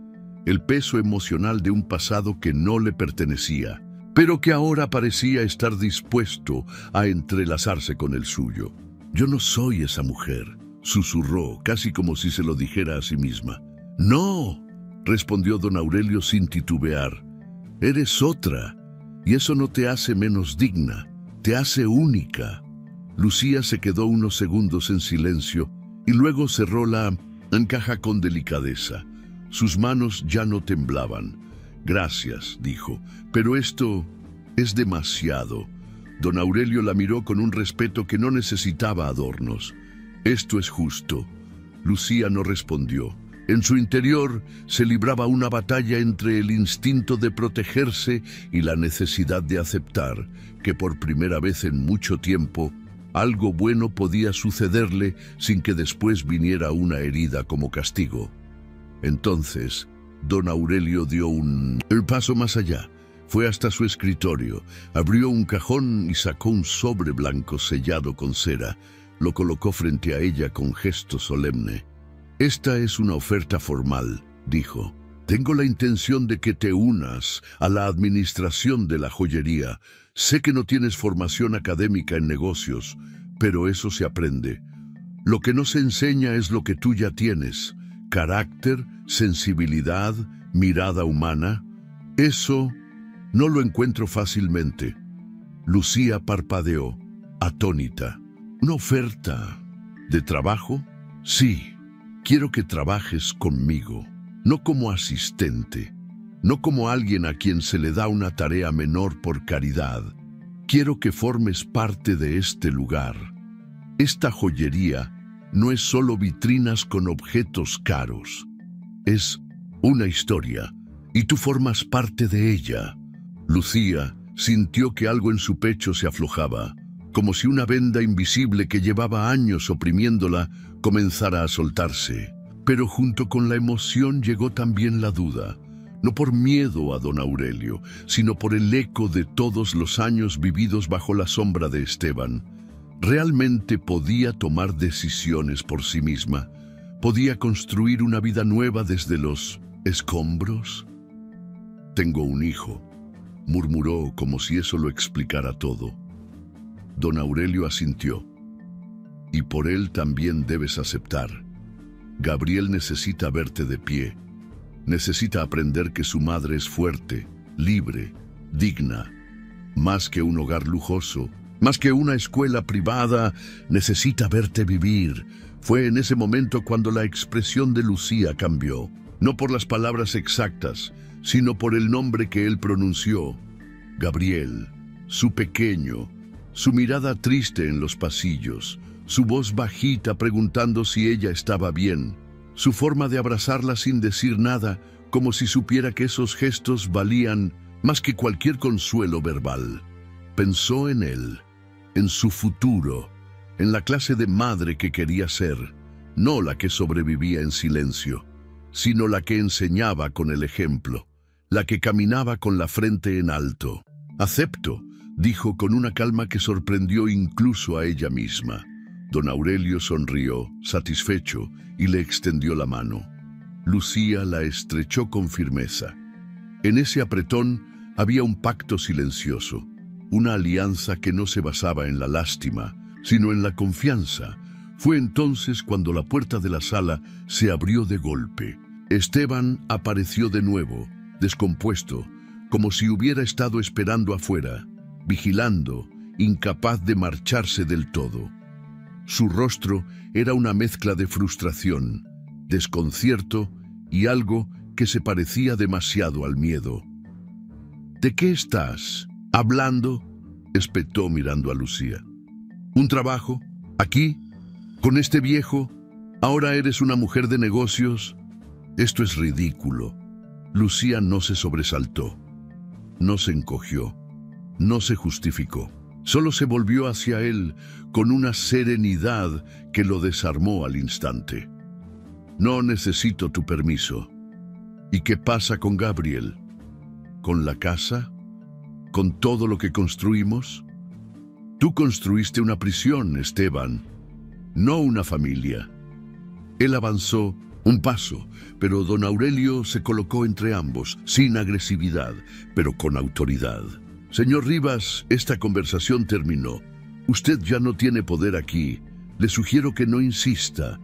el peso emocional de un pasado que no le pertenecía, pero que ahora parecía estar dispuesto a entrelazarse con el suyo. «Yo no soy esa mujer», susurró, casi como si se lo dijera a sí misma. «No», respondió don Aurelio sin titubear. «Eres otra, y eso no te hace menos digna, te hace única». Lucía se quedó unos segundos en silencio y luego cerró la caja con delicadeza. Sus manos ya no temblaban. «Gracias», dijo, «pero esto es demasiado». Don Aurelio la miró con un respeto que no necesitaba adornos. «Esto es justo». Lucía no respondió. En su interior se libraba una batalla entre el instinto de protegerse y la necesidad de aceptar que por primera vez en mucho tiempo algo bueno podía sucederle sin que después viniera una herida como castigo. Entonces, don Aurelio dio el paso más allá. Fue hasta su escritorio, abrió un cajón y sacó un sobre blanco sellado con cera. Lo colocó frente a ella con gesto solemne. «Esta es una oferta formal», dijo. «Tengo la intención de que te unas a la administración de la joyería. Sé que no tienes formación académica en negocios, pero eso se aprende. Lo que no se enseña es lo que tú ya tienes: carácter, sensibilidad, mirada humana. Eso no lo encuentro fácilmente». Lucía parpadeó, atónita. «¿Una oferta de trabajo?» «Sí. Quiero que trabajes conmigo, no como asistente, no como alguien a quien se le da una tarea menor por caridad. Quiero que formes parte de este lugar. Esta joyería no es solo vitrinas con objetos caros. Es una historia, y tú formas parte de ella». Lucía sintió que algo en su pecho se aflojaba, como si una venda invisible que llevaba años oprimiéndola comenzara a soltarse. Pero junto con la emoción llegó también la duda, no por miedo a don Aurelio, sino por el eco de todos los años vividos bajo la sombra de Esteban. ¿Realmente podía tomar decisiones por sí misma? ¿Podía construir una vida nueva desde los escombros? «Tengo un hijo», murmuró como si eso lo explicara todo. Don Aurelio asintió. «Y por él también debes aceptar. Gabriel necesita verte de pie. Necesita aprender que su madre es fuerte, libre, digna. Más que un hogar lujoso, más que una escuela privada, necesita verte vivir». Fue en ese momento cuando la expresión de Lucía cambió. No por las palabras exactas, sino por el nombre que él pronunció. Gabriel, su pequeño, su mirada triste en los pasillos, su voz bajita preguntando si ella estaba bien, su forma de abrazarla sin decir nada, como si supiera que esos gestos valían más que cualquier consuelo verbal. Pensó en él, en su futuro, en la clase de madre que quería ser, no la que sobrevivía en silencio, sino la que enseñaba con el ejemplo, la que caminaba con la frente en alto. «Acepto», dijo con una calma que sorprendió incluso a ella misma. Don Aurelio sonrió, satisfecho, y le extendió la mano. Lucía la estrechó con firmeza. En ese apretón había un pacto silencioso, una alianza que no se basaba en la lástima, sino en la confianza. Fue entonces cuando la puerta de la sala se abrió de golpe. Esteban apareció de nuevo, descompuesto, como si hubiera estado esperando afuera, vigilando, incapaz de marcharse del todo. Su rostro era una mezcla de frustración, desconcierto y algo que se parecía demasiado al miedo. «¿De qué estás hablando?», espetó mirando a Lucía. «¿Un trabajo? ¿Aquí? ¿Con este viejo? ¿Ahora eres una mujer de negocios? Esto es ridículo». Lucía no se sobresaltó, no se encogió, no se justificó. Solo se volvió hacia él con una serenidad que lo desarmó al instante. No necesito tu permiso. ¿Y qué pasa con Gabriel? ¿Con la casa? ¿Con todo lo que construimos? Tú construiste una prisión, Esteban, no una familia. Él avanzó un paso, pero don Aurelio se colocó entre ambos, sin agresividad, pero con autoridad. Señor Rivas, esta conversación terminó. Usted ya no tiene poder aquí. Le sugiero que no insista.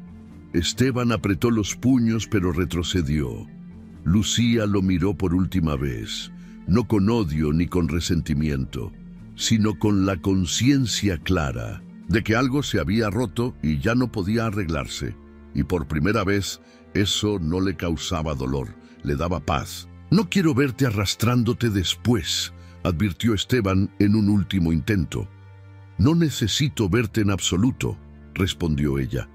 Esteban apretó los puños, pero retrocedió. Lucía lo miró por última vez, no con odio ni con resentimiento, sino con la conciencia clara de que algo se había roto y ya no podía arreglarse. Y por primera vez, eso no le causaba dolor, le daba paz. No quiero verte arrastrándote después, advirtió Esteban en un último intento. No necesito verte en absoluto, respondió ella.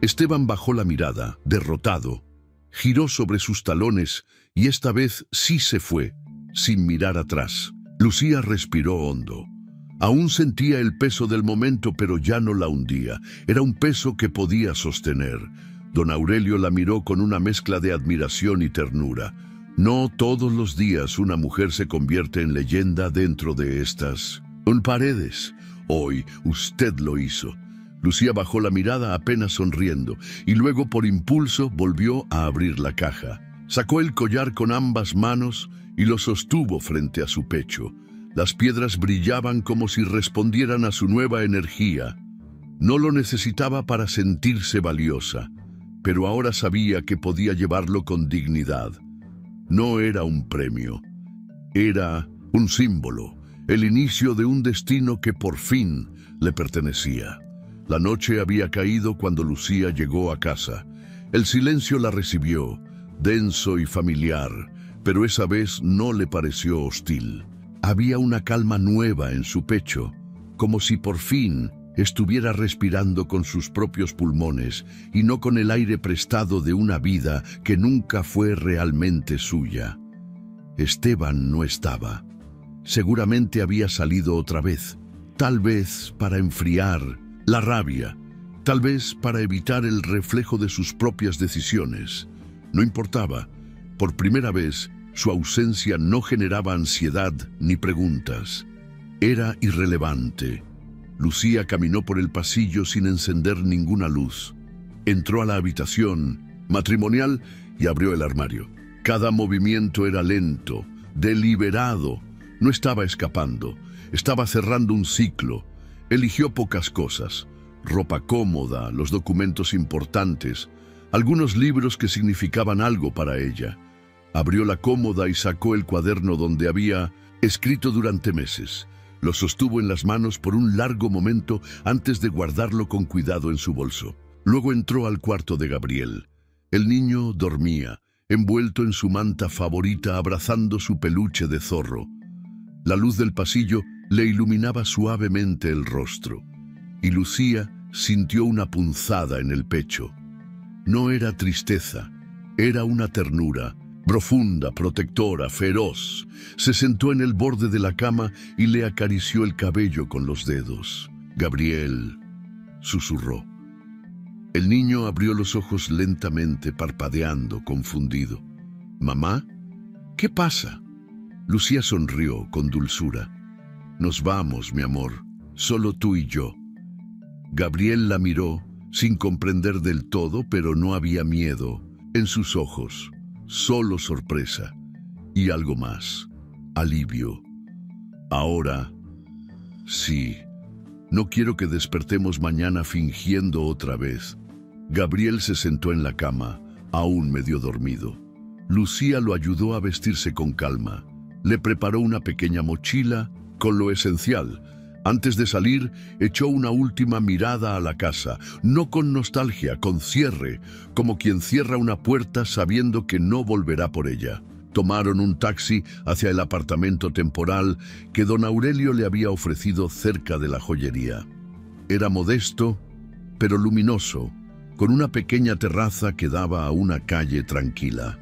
Esteban bajó la mirada, derrotado, giró sobre sus talones y esta vez sí se fue, sin mirar atrás. Lucía respiró hondo. Aún sentía el peso del momento, pero ya no la hundía. Era un peso que podía sostener. Don Aurelio la miró con una mezcla de admiración y ternura. No todos los días una mujer se convierte en leyenda dentro de estas paredes. Hoy usted lo hizo. Lucía bajó la mirada apenas sonriendo y luego por impulso volvió a abrir la caja. Sacó el collar con ambas manos y lo sostuvo frente a su pecho. Las piedras brillaban como si respondieran a su nueva energía. No lo necesitaba para sentirse valiosa, pero ahora sabía que podía llevarlo con dignidad. No era un premio, era un símbolo, el inicio de un destino que por fin le pertenecía. La noche había caído cuando Lucía llegó a casa. El silencio la recibió, denso y familiar, pero esa vez no le pareció hostil. Había una calma nueva en su pecho, como si por fin estuviera respirando con sus propios pulmones y no con el aire prestado de una vida que nunca fue realmente suya. Esteban no estaba. Seguramente había salido otra vez, tal vez para enfriar la rabia, tal vez para evitar el reflejo de sus propias decisiones. No importaba. Por primera vez, su ausencia no generaba ansiedad ni preguntas. Era irrelevante. Lucía caminó por el pasillo sin encender ninguna luz. Entró a la habitación matrimonial y abrió el armario. Cada movimiento era lento, deliberado. No estaba escapando, estaba cerrando un ciclo. Eligió pocas cosas: ropa cómoda, los documentos importantes, algunos libros que significaban algo para ella. Abrió la cómoda y sacó el cuaderno donde había escrito durante meses. Lo sostuvo en las manos por un largo momento antes de guardarlo con cuidado en su bolso. Luego entró al cuarto de Gabriel. El niño dormía, envuelto en su manta favorita, abrazando su peluche de zorro. La luz del pasillo le iluminaba suavemente el rostro, y Lucía sintió una punzada en el pecho. No era tristeza, era una ternura, profunda, protectora, feroz. Se sentó en el borde de la cama y le acarició el cabello con los dedos. «Gabriel», susurró. El niño abrió los ojos lentamente, parpadeando, confundido. «¿Mamá? ¿Qué pasa?» Lucía sonrió con dulzura. «Nos vamos, mi amor, solo tú y yo». Gabriel la miró, sin comprender del todo, pero no había miedo en sus ojos. Solo sorpresa y algo más, alivio. Ahora, sí, no quiero que despertemos mañana fingiendo otra vez. Gabriel se sentó en la cama, aún medio dormido. Lucía lo ayudó a vestirse con calma. Le preparó una pequeña mochila con lo esencial. Antes de salir, echó una última mirada a la casa, no con nostalgia, con cierre, como quien cierra una puerta sabiendo que no volverá por ella. Tomaron un taxi hacia el apartamento temporal que don Aurelio le había ofrecido cerca de la joyería. Era modesto, pero luminoso, con una pequeña terraza que daba a una calle tranquila.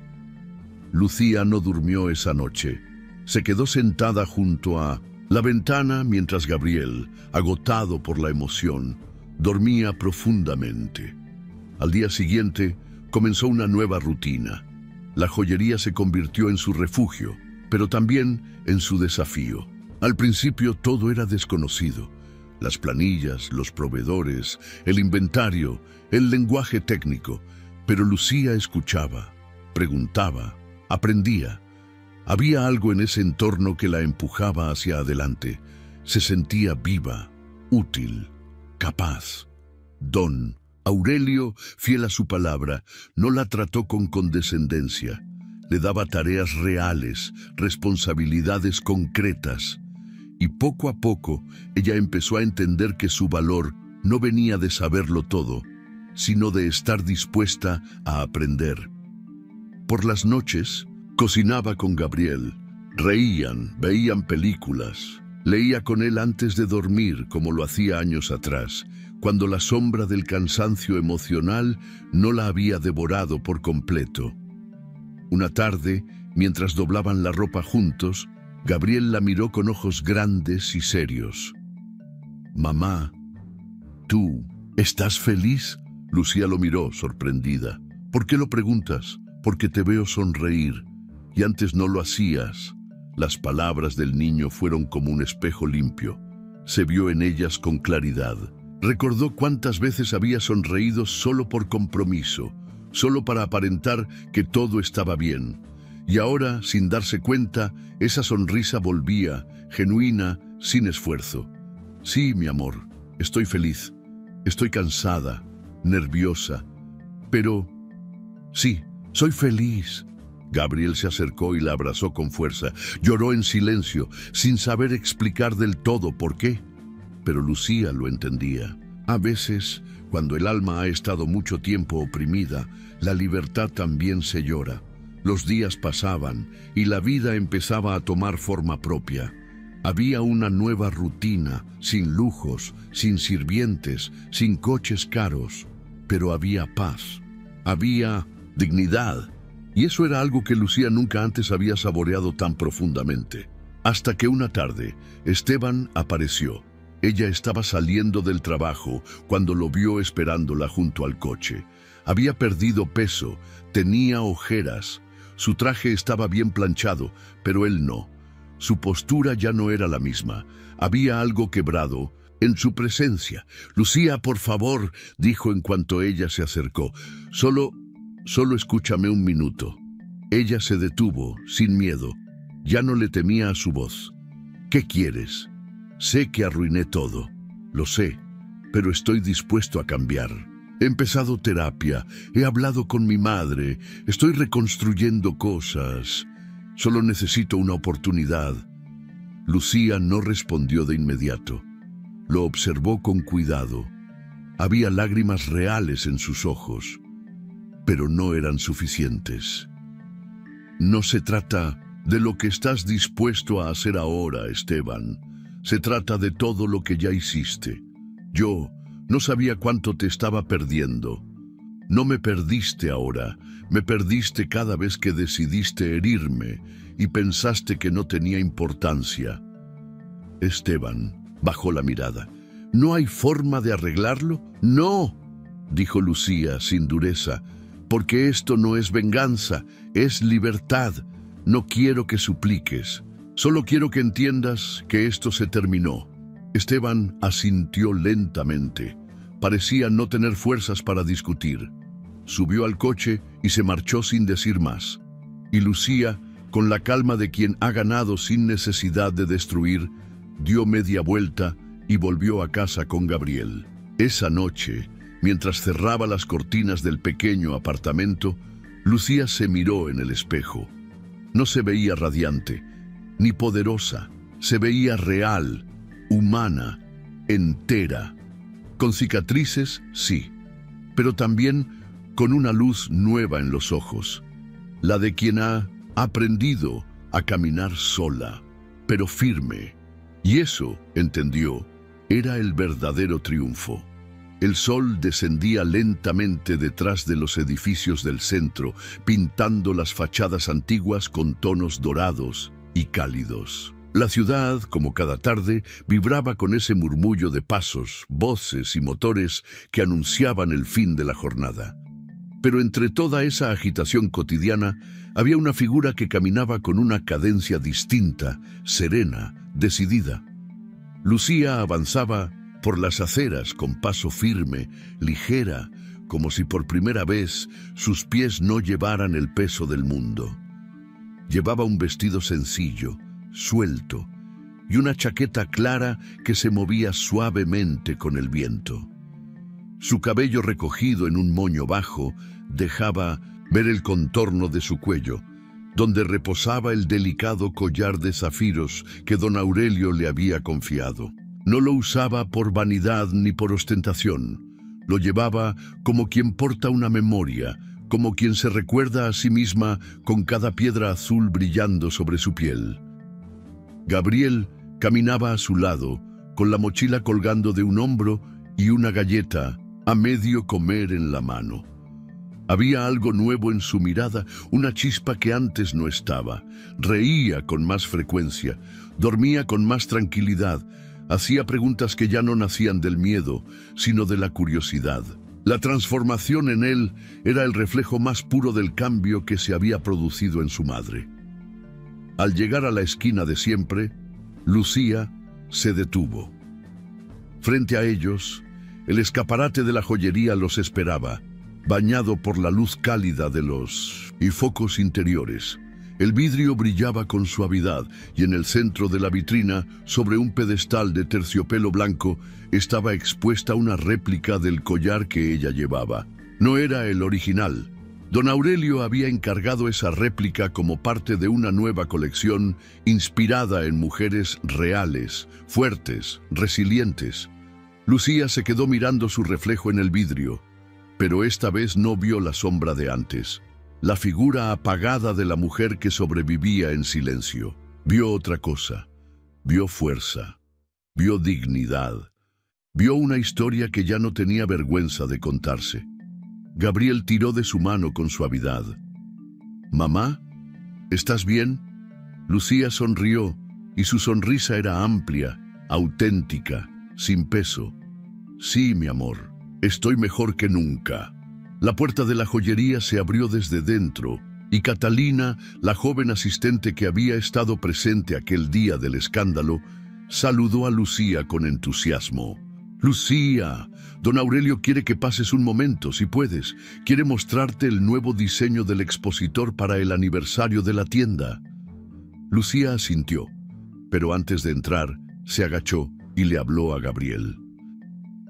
Lucía no durmió esa noche. Se quedó sentada junto a la ventana mientras Gabriel, agotado por la emoción, dormía profundamente. Al día siguiente comenzó una nueva rutina. La joyería se convirtió en su refugio, pero también en su desafío. Al principio todo era desconocido. Las planillas, los proveedores, el inventario, el lenguaje técnico. Pero Lucía escuchaba, preguntaba, aprendía. Había algo en ese entorno que la empujaba hacia adelante. Se sentía viva, útil, capaz. Don Aurelio, fiel a su palabra, no la trató con condescendencia. Le daba tareas reales, responsabilidades concretas. Y poco a poco, ella empezó a entender que su valor no venía de saberlo todo, sino de estar dispuesta a aprender. Por las noches, cocinaba con Gabriel. Reían, veían películas. Leía con él antes de dormir, como lo hacía años atrás, cuando la sombra del cansancio emocional no la había devorado por completo. Una tarde, mientras doblaban la ropa juntos, Gabriel la miró con ojos grandes y serios. «Mamá, ¿tú estás feliz?» Lucía lo miró, sorprendida. «¿Por qué lo preguntas?» «Porque te veo sonreír, y antes no lo hacías». Las palabras del niño fueron como un espejo limpio. Se vio en ellas con claridad. Recordó cuántas veces había sonreído solo por compromiso, solo para aparentar que todo estaba bien. Y ahora, sin darse cuenta, esa sonrisa volvía, genuina, sin esfuerzo. «Sí, mi amor, estoy feliz. Estoy cansada, nerviosa. Pero sí, soy feliz». Gabriel se acercó y la abrazó con fuerza. Lloró en silencio, sin saber explicar del todo por qué. Pero Lucía lo entendía. A veces, cuando el alma ha estado mucho tiempo oprimida, la libertad también se llora. Los días pasaban y la vida empezaba a tomar forma propia. Había una nueva rutina, sin lujos, sin sirvientes, sin coches caros. Pero había paz, había dignidad. Y eso era algo que Lucía nunca antes había saboreado tan profundamente. Hasta que una tarde, Esteban apareció. Ella estaba saliendo del trabajo cuando lo vio esperándola junto al coche. Había perdido peso, tenía ojeras. Su traje estaba bien planchado, pero él no. Su postura ya no era la misma. Había algo quebrado en su presencia. «Lucía, por favor», dijo en cuanto ella se acercó. Solo escúchame un minuto». Ella se detuvo, sin miedo. Ya no le temía a su voz. «¿Qué quieres? Sé que arruiné todo. Lo sé, pero estoy dispuesto a cambiar. He empezado terapia, he hablado con mi madre, estoy reconstruyendo cosas. Solo necesito una oportunidad». Lucía no respondió de inmediato. Lo observó con cuidado. Había lágrimas reales en sus ojos, pero no eran suficientes. «No se trata de lo que estás dispuesto a hacer ahora, Esteban. Se trata de todo lo que ya hiciste. Yo no sabía cuánto te estaba perdiendo. No me perdiste ahora, me perdiste cada vez que decidiste herirme y pensaste que no tenía importancia». Esteban bajó la mirada. «¿No hay forma de arreglarlo?» «No», dijo Lucía sin dureza, «porque esto no es venganza, es libertad. No quiero que supliques. Solo quiero que entiendas que esto se terminó». Esteban asintió lentamente. Parecía no tener fuerzas para discutir. Subió al coche y se marchó sin decir más. Y Lucía, con la calma de quien ha ganado sin necesidad de destruir, dio media vuelta y volvió a casa con Gabriel. Esa noche, mientras cerraba las cortinas del pequeño apartamento, Lucía se miró en el espejo. No se veía radiante, ni poderosa. Se veía real, humana, entera. Con cicatrices, sí, pero también con una luz nueva en los ojos. La de quien ha aprendido a caminar sola, pero firme. Y eso, entendió, era el verdadero triunfo. El sol descendía lentamente detrás de los edificios del centro, pintando las fachadas antiguas con tonos dorados y cálidos. La ciudad, como cada tarde, vibraba con ese murmullo de pasos, voces y motores que anunciaban el fin de la jornada. Pero entre toda esa agitación cotidiana, había una figura que caminaba con una cadencia distinta, serena, decidida. Lucía avanzaba por las aceras con paso firme, ligera, como si por primera vez sus pies no llevaran el peso del mundo. Llevaba un vestido sencillo, suelto, y una chaqueta clara que se movía suavemente con el viento. Su cabello recogido en un moño bajo dejaba ver el contorno de su cuello, donde reposaba el delicado collar de zafiros que don Aurelio le había confiado. No lo usaba por vanidad ni por ostentación. Lo llevaba como quien porta una memoria, como quien se recuerda a sí misma con cada piedra azul brillando sobre su piel. Gabriel caminaba a su lado, con la mochila colgando de un hombro y una galleta a medio comer en la mano. Había algo nuevo en su mirada, una chispa que antes no estaba. Reía con más frecuencia, dormía con más tranquilidad, hacía preguntas que ya no nacían del miedo, sino de la curiosidad. La transformación en él era el reflejo más puro del cambio que se había producido en su madre. Al llegar a la esquina de siempre, Lucía se detuvo. Frente a ellos, el escaparate de la joyería los esperaba, bañado por la luz cálida de los focos interiores. El vidrio brillaba con suavidad y en el centro de la vitrina, sobre un pedestal de terciopelo blanco, estaba expuesta una réplica del collar que ella llevaba. No era el original. Don Aurelio había encargado esa réplica como parte de una nueva colección inspirada en mujeres reales, fuertes, resilientes. Lucía se quedó mirando su reflejo en el vidrio, pero esta vez no vio la sombra de antes, la figura apagada de la mujer que sobrevivía en silencio. Vio otra cosa, vio fuerza, vio dignidad, vio una historia que ya no tenía vergüenza de contarse. Gabriel tiró de su mano con suavidad. «Mamá, ¿estás bien?» Lucía sonrió, y su sonrisa era amplia, auténtica, sin peso. «Sí, mi amor, estoy mejor que nunca». La puerta de la joyería se abrió desde dentro, y Catalina, la joven asistente que había estado presente aquel día del escándalo, saludó a Lucía con entusiasmo. «Lucía, don Aurelio quiere que pases un momento, si puedes. Quiere mostrarte el nuevo diseño del expositor para el aniversario de la tienda». Lucía asintió, pero antes de entrar, se agachó y le habló a Gabriel.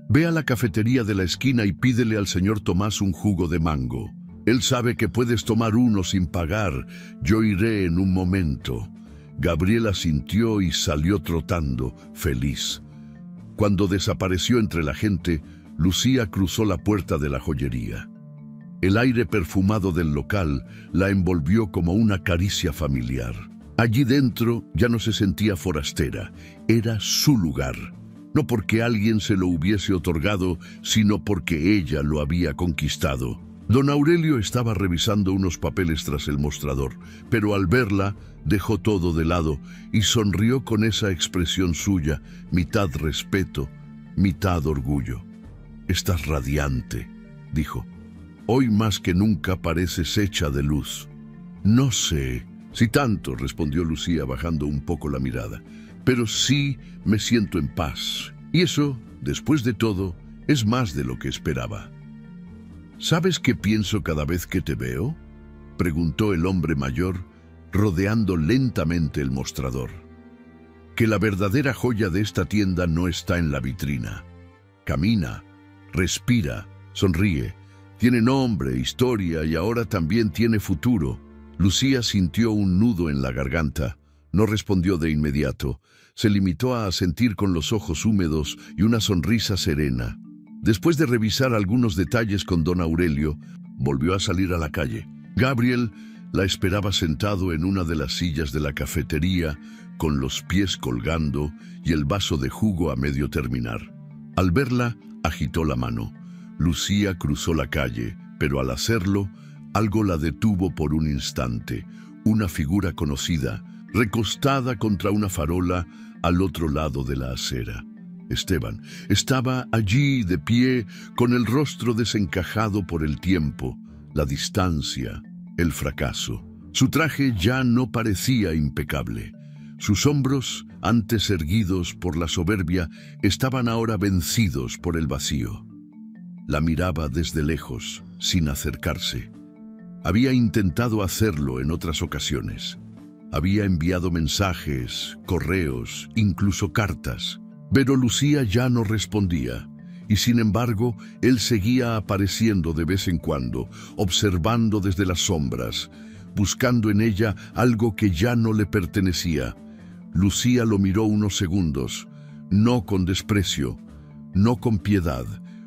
«Ve a la cafetería de la esquina y pídele al señor Tomás un jugo de mango. Él sabe que puedes tomar uno sin pagar. Yo iré en un momento». Gabriel asintió y salió trotando, feliz. Cuando desapareció entre la gente, Lucía cruzó la puerta de la joyería. El aire perfumado del local la envolvió como una caricia familiar. Allí dentro ya no se sentía forastera, era su lugar. No porque alguien se lo hubiese otorgado, sino porque ella lo había conquistado. Don Aurelio estaba revisando unos papeles tras el mostrador, pero al verla dejó todo de lado y sonrió con esa expresión suya, mitad respeto, mitad orgullo. «Estás radiante», dijo. «Hoy más que nunca pareces hecha de luz». «No sé si tanto», respondió Lucía bajando un poco la mirada, «pero sí me siento en paz. Y eso, después de todo, es más de lo que esperaba». «¿Sabes qué pienso cada vez que te veo?», preguntó el hombre mayor, rodeando lentamente el mostrador. «Que la verdadera joya de esta tienda no está en la vitrina. Camina, respira, sonríe. Tiene nombre, historia y ahora también tiene futuro». Lucía sintió un nudo en la garganta. No respondió de inmediato. Se limitó a asentir con los ojos húmedos y una sonrisa serena. Después de revisar algunos detalles con don Aurelio, volvió a salir a la calle. Gabriel la esperaba sentado en una de las sillas de la cafetería, con los pies colgando y el vaso de jugo a medio terminar. Al verla, agitó la mano. Lucía cruzó la calle, pero al hacerlo, algo la detuvo por un instante. Una figura conocida, recostada contra una farola al otro lado de la acera. Esteban estaba allí de pie, con el rostro desencajado por el tiempo, la distancia, el fracaso. Su traje ya no parecía impecable. Sus hombros, antes erguidos por la soberbia, estaban ahora vencidos por el vacío. La miraba desde lejos, sin acercarse. Había intentado hacerlo en otras ocasiones. Había enviado mensajes, correos, incluso cartas. Pero Lucía ya no respondía, y sin embargo, él seguía apareciendo de vez en cuando, observando desde las sombras, buscando en ella algo que ya no le pertenecía. Lucía lo miró unos segundos, no con desprecio, no con piedad,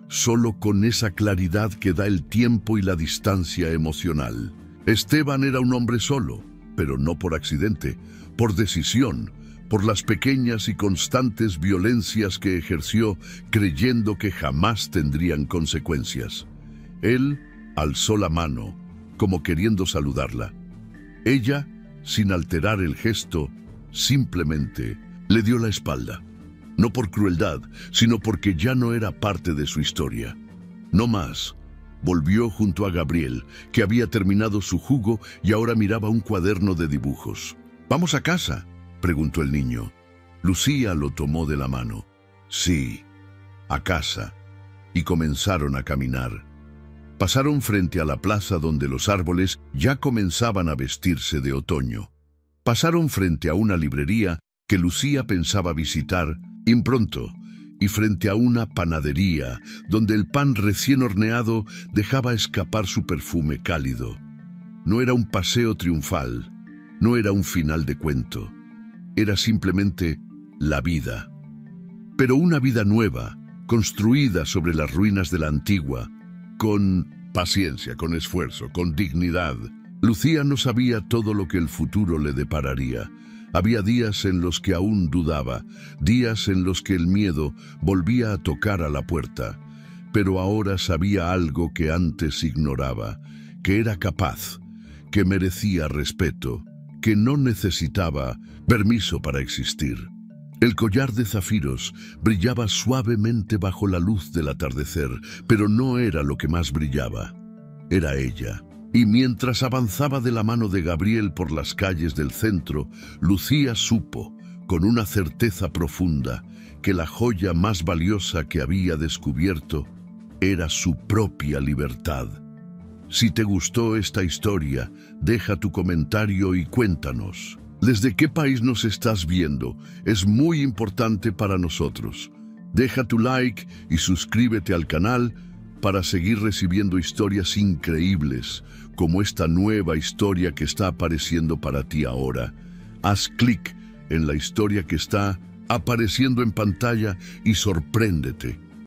solo con esa claridad que da el tiempo y la distancia emocional. Esteban era un hombre solo, pero no por accidente, por decisión, por las pequeñas y constantes violencias que ejerció creyendo que jamás tendrían consecuencias. Él alzó la mano, como queriendo saludarla. Ella, sin alterar el gesto, simplemente le dio la espalda. No por crueldad, sino porque ya no era parte de su historia. No más. Volvió junto a Gabriel, que había terminado su jugo y ahora miraba un cuaderno de dibujos. «¿Vamos a casa?», preguntó el niño. Lucía lo tomó de la mano. «Sí, a casa», y comenzaron a caminar. Pasaron frente a la plaza donde los árboles ya comenzaban a vestirse de otoño. Pasaron frente a una librería que Lucía pensaba visitar impronto, y frente a una panadería donde el pan recién horneado dejaba escapar su perfume cálido. No era un paseo triunfal, no era un final de cuento. Era simplemente la vida. Pero una vida nueva, construida sobre las ruinas de la antigua, con paciencia, con esfuerzo, con dignidad. Lucía no sabía todo lo que el futuro le depararía. Había días en los que aún dudaba, días en los que el miedo volvía a tocar a la puerta. Pero ahora sabía algo que antes ignoraba, que era capaz, que merecía respeto, que no necesitaba permiso para existir. El collar de zafiros brillaba suavemente bajo la luz del atardecer, pero no era lo que más brillaba. Era ella. Y mientras avanzaba de la mano de Gabriel por las calles del centro, Lucía supo, con una certeza profunda, que la joya más valiosa que había descubierto era su propia libertad. Si te gustó esta historia, deja tu comentario y cuéntanos. ¿Desde qué país nos estás viendo? Es muy importante para nosotros. Deja tu like y suscríbete al canal para seguir recibiendo historias increíbles, como esta nueva historia que está apareciendo para ti ahora. Haz clic en la historia que está apareciendo en pantalla y sorpréndete.